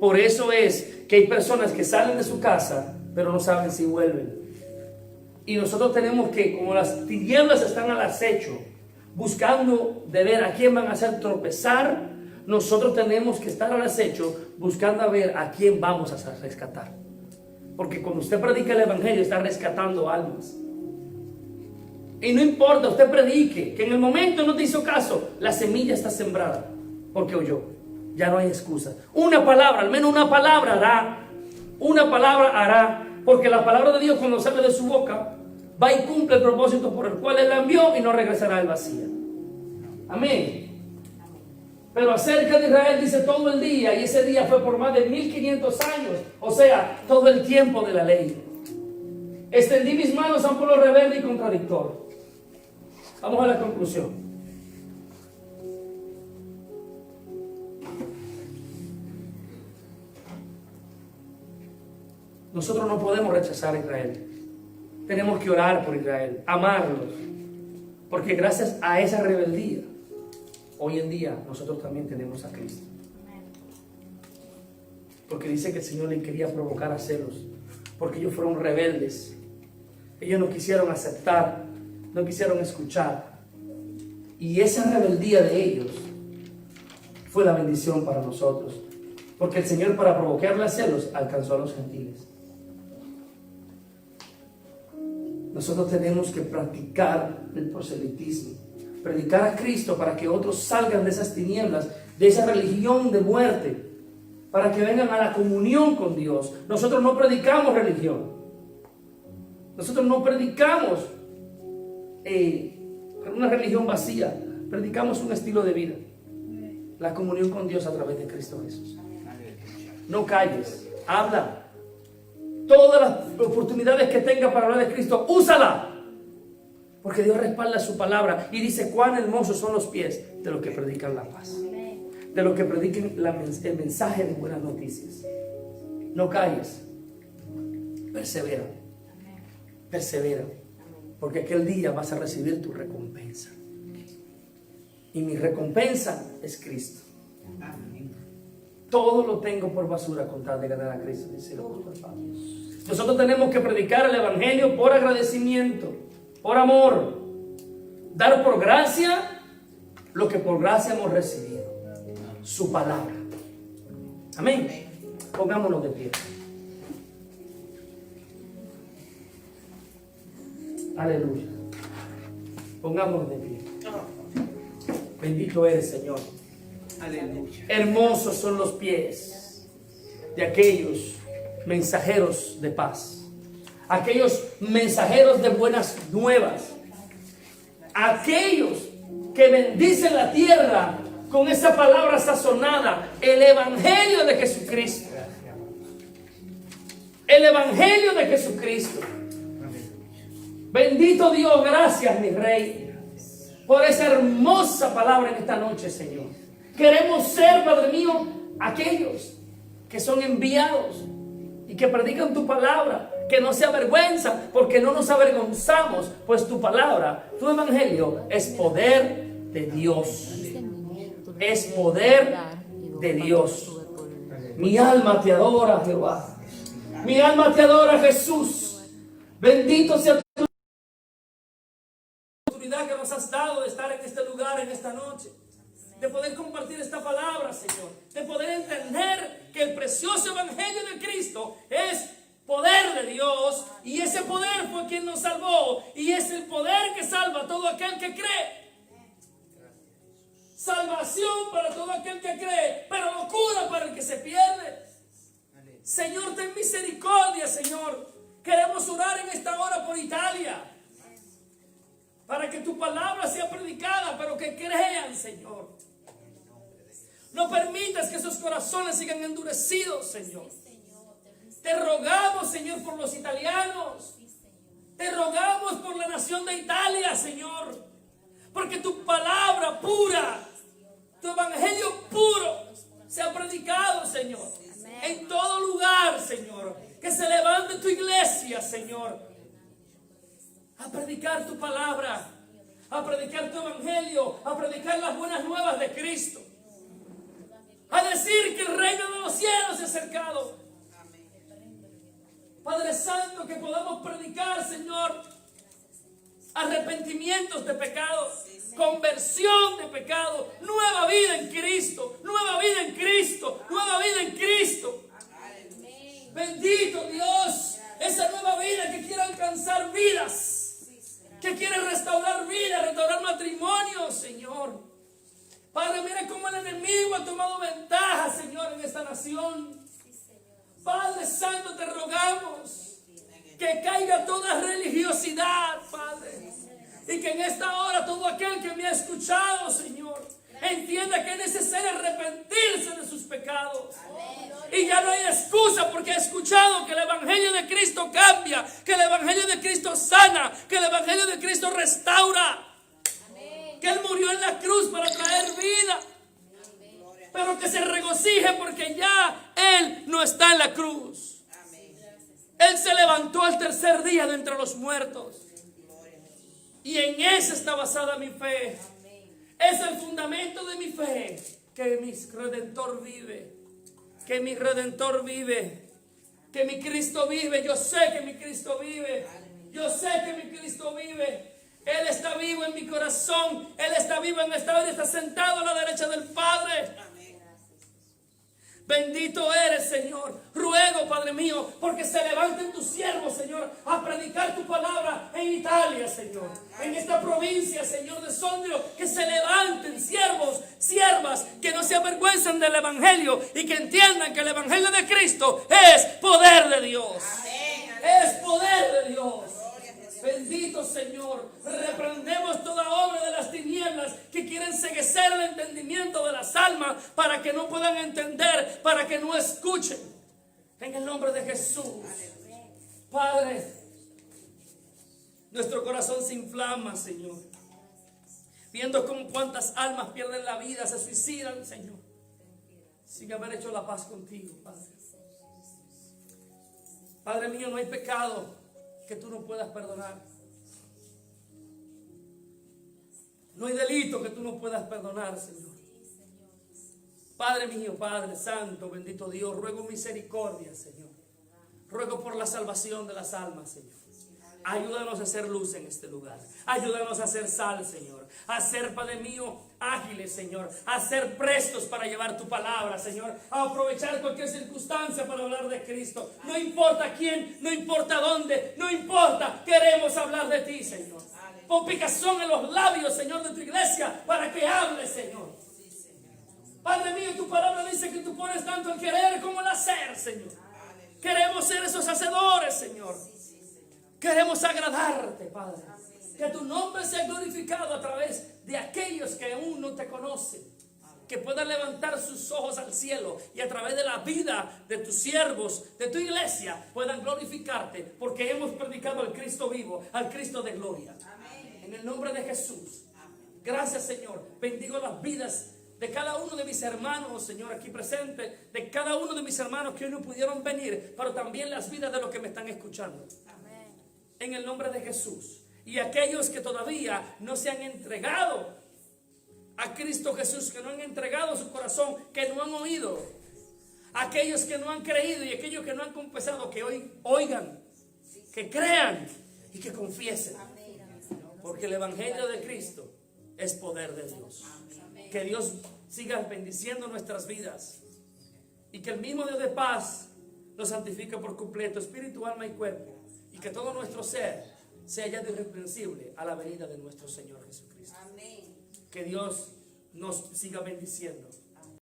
[SPEAKER 1] Por eso es que hay personas que salen de su casa, pero no saben si vuelven. Y nosotros tenemos que, como las tinieblas están al acecho, buscando de ver a quién van a hacer tropezar, nosotros tenemos que estar al acecho buscando a ver a quién vamos a rescatar. Porque cuando usted predica el evangelio está rescatando almas. Y no importa, usted predique, que en el momento no te hizo caso, la semilla está sembrada porque oyó. Ya no hay excusa. Una palabra, al menos una palabra hará. Una palabra hará. Porque la palabra de Dios, cuando sale de su boca, va y cumple el propósito por el cual Él la envió y no regresará al vacío. Amén. Pero acerca de Israel dice todo el día, y ese día fue por más de 1500 años, o sea, todo el tiempo de la ley. Extendí mis manos a un pueblo rebelde y contradictor. Vamos a la conclusión. Nosotros no podemos rechazar a Israel. Tenemos que orar por Israel, amarlos, porque gracias a esa rebeldía, hoy en día nosotros también tenemos a Cristo. Porque dice que el Señor les quería provocar a celos, porque ellos fueron rebeldes. Ellos no quisieron aceptar, no quisieron escuchar. Y esa rebeldía de ellos fue la bendición para nosotros. Porque el Señor, para provocarle a celos, alcanzó a los gentiles. Nosotros tenemos que practicar el proselitismo, predicar a Cristo para que otros salgan de esas tinieblas, de esa religión de muerte, para que vengan a la comunión con Dios. Nosotros no predicamos religión, nosotros no predicamos una religión vacía, predicamos un estilo de vida, la comunión con Dios a través de Cristo Jesús. No calles, habla. Todas las oportunidades que tenga para hablar de Cristo, úsala. Porque Dios respalda su palabra y dice cuán hermosos son los pies de los que predican la paz, de los que prediquen el mensaje de buenas noticias. No calles, persevera, persevera, porque aquel día vas a recibir tu recompensa. Y mi recompensa es Cristo. Todo lo tengo por basura con tal de ganar a Cristo, dice el apóstol Pablo. Nosotros tenemos que predicar el evangelio por agradecimiento, por amor, dar por gracia lo que por gracia hemos recibido, su palabra. Amén. Pongámonos de pie. Aleluya. Pongámonos de pie. Bendito eres, Señor. Aleluya. Hermosos son los pies de aquellos mensajeros de paz, aquellos mensajeros de buenas nuevas, aquellos que bendicen la tierra con esa palabra sazonada, el evangelio de Jesucristo. El evangelio de Jesucristo. Bendito Dios, gracias mi Rey, por esa hermosa palabra en esta noche, Señor. Queremos ser, Padre mío, aquellos que son enviados y que predican tu palabra, que no se avergüenzan, porque no nos avergonzamos, pues tu palabra, tu evangelio es poder de Dios. Es poder de Dios. Mi alma te adora, Jehová. Mi alma te adora, Jesús. Bendito sea tu oportunidad que nos has dado de estar en este lugar, en esta noche, de poder compartir esta palabra, Señor, de poder entender que el precioso evangelio de Cristo es poder de Dios, y ese poder fue quien nos salvó, y es el poder que salva a todo aquel que cree. Salvación para todo aquel que cree, pero locura para el que se pierde. Señor, ten misericordia, Señor. Queremos orar en esta hora por Italia, para que tu palabra sea predicada, pero que crean, Señor. No permitas que esos corazones sigan endurecidos, Señor. Te rogamos, Señor, por los italianos. Te rogamos por la nación de Italia, Señor. Porque tu palabra pura, tu evangelio puro, se ha predicado, Señor. En todo lugar, Señor. Que se levante tu iglesia, Señor, a predicar tu palabra, a predicar tu evangelio, a predicar las buenas nuevas de Cristo, a decir que el reino de los cielos se ha acercado. Padre Santo, que podamos predicar, Señor, arrepentimientos de pecado, conversión de pecado, nueva vida en Cristo, nueva vida en Cristo, nueva vida en Cristo. Bendito Dios, esa nueva vida que quiere alcanzar vidas, que quiere restaurar vidas, restaurar matrimonios, Señor. Padre, mira cómo el enemigo ha tomado ventaja, Señor, en esta nación. Padre Santo, te rogamos que caiga toda religiosidad, Padre, y que en esta hora todo aquel que me ha escuchado, Señor, entienda que es necesario arrepentirse de sus pecados. Y ya no hay excusa, porque he escuchado que el evangelio de Cristo cambia, que el evangelio de Cristo sana, que el evangelio de Cristo restaura, que Él murió en la cruz para traer vida, pero que se regocije porque ya Él no está en la cruz. Él se levantó al tercer día de entre los muertos, y en eso está basada mi fe. Es el fundamento de mi fe, que mi Redentor vive, que mi Redentor vive, que mi Cristo vive. Yo sé que mi Cristo vive, yo sé que mi Cristo vive. Él está vivo en mi corazón, Él está vivo en esta hora y está sentado a la derecha del Padre. Bendito eres, Señor. Ruego, Padre mío, porque se levanten tus siervos, Señor, a predicar tu palabra en provincia, Señor, de Sondrio, que se levanten siervos, siervas, que no se avergüencen del Evangelio y que entiendan que el Evangelio de Cristo es poder de Dios. Es poder de Dios. Bendito Señor, reprendemos toda obra de las tinieblas que quieren enceguecer el entendimiento de las almas para que no puedan entender, para que no escuchen. En el nombre de Jesús. Padre, nuestro corazón se inflama, Señor, viendo cómo cuántas almas pierden la vida, se suicidan, Señor, sin haber hecho la paz contigo, Padre. Padre mío, no hay pecado que tú no puedas perdonar. No hay delito que tú no puedas perdonar, Señor. Padre mío, Padre Santo, bendito Dios, ruego misericordia, Señor. Ruego por la salvación de las almas, Señor. Ayúdanos a hacer luz en este lugar. Ayúdanos a hacer sal, Señor. A ser, Padre mío, ágiles, Señor. A ser prestos para llevar tu palabra, Señor. A aprovechar cualquier circunstancia para hablar de Cristo. No importa quién, no importa dónde, no importa. Queremos hablar de ti, Señor. Pon picazón en los labios, Señor, de tu iglesia para que hable, Señor. Padre mío, tu palabra dice que tú pones tanto el querer como el hacer, Señor. Queremos ser esos hacedores, Señor. Queremos agradarte, Padre. Que tu nombre sea glorificado a través de aquellos que aún no te conocen. Que puedan levantar sus ojos al cielo y a través de la vida de tus siervos, de tu iglesia, puedan glorificarte. Porque hemos predicado al Cristo vivo, al Cristo de gloria. En el nombre de Jesús. Gracias, Señor. Bendigo las vidas de cada uno de mis hermanos, Señor, aquí presente. De cada uno de mis hermanos que hoy no pudieron venir. Pero también las vidas de los que me están escuchando. En el nombre de Jesús. Y aquellos que todavía no se han entregado a Cristo Jesús, que no han entregado su corazón, que no han oído, aquellos que no han creído y aquellos que no han confesado, que hoy oigan, que crean y que confiesen, porque el Evangelio de Cristo es poder de Dios. Que Dios siga bendiciendo nuestras vidas y que el mismo Dios de paz nos santifique por completo, espíritu, alma y cuerpo. Y que todo nuestro ser sea hallado irreprensible a la venida de nuestro Señor Jesucristo. Que Dios nos siga bendiciendo.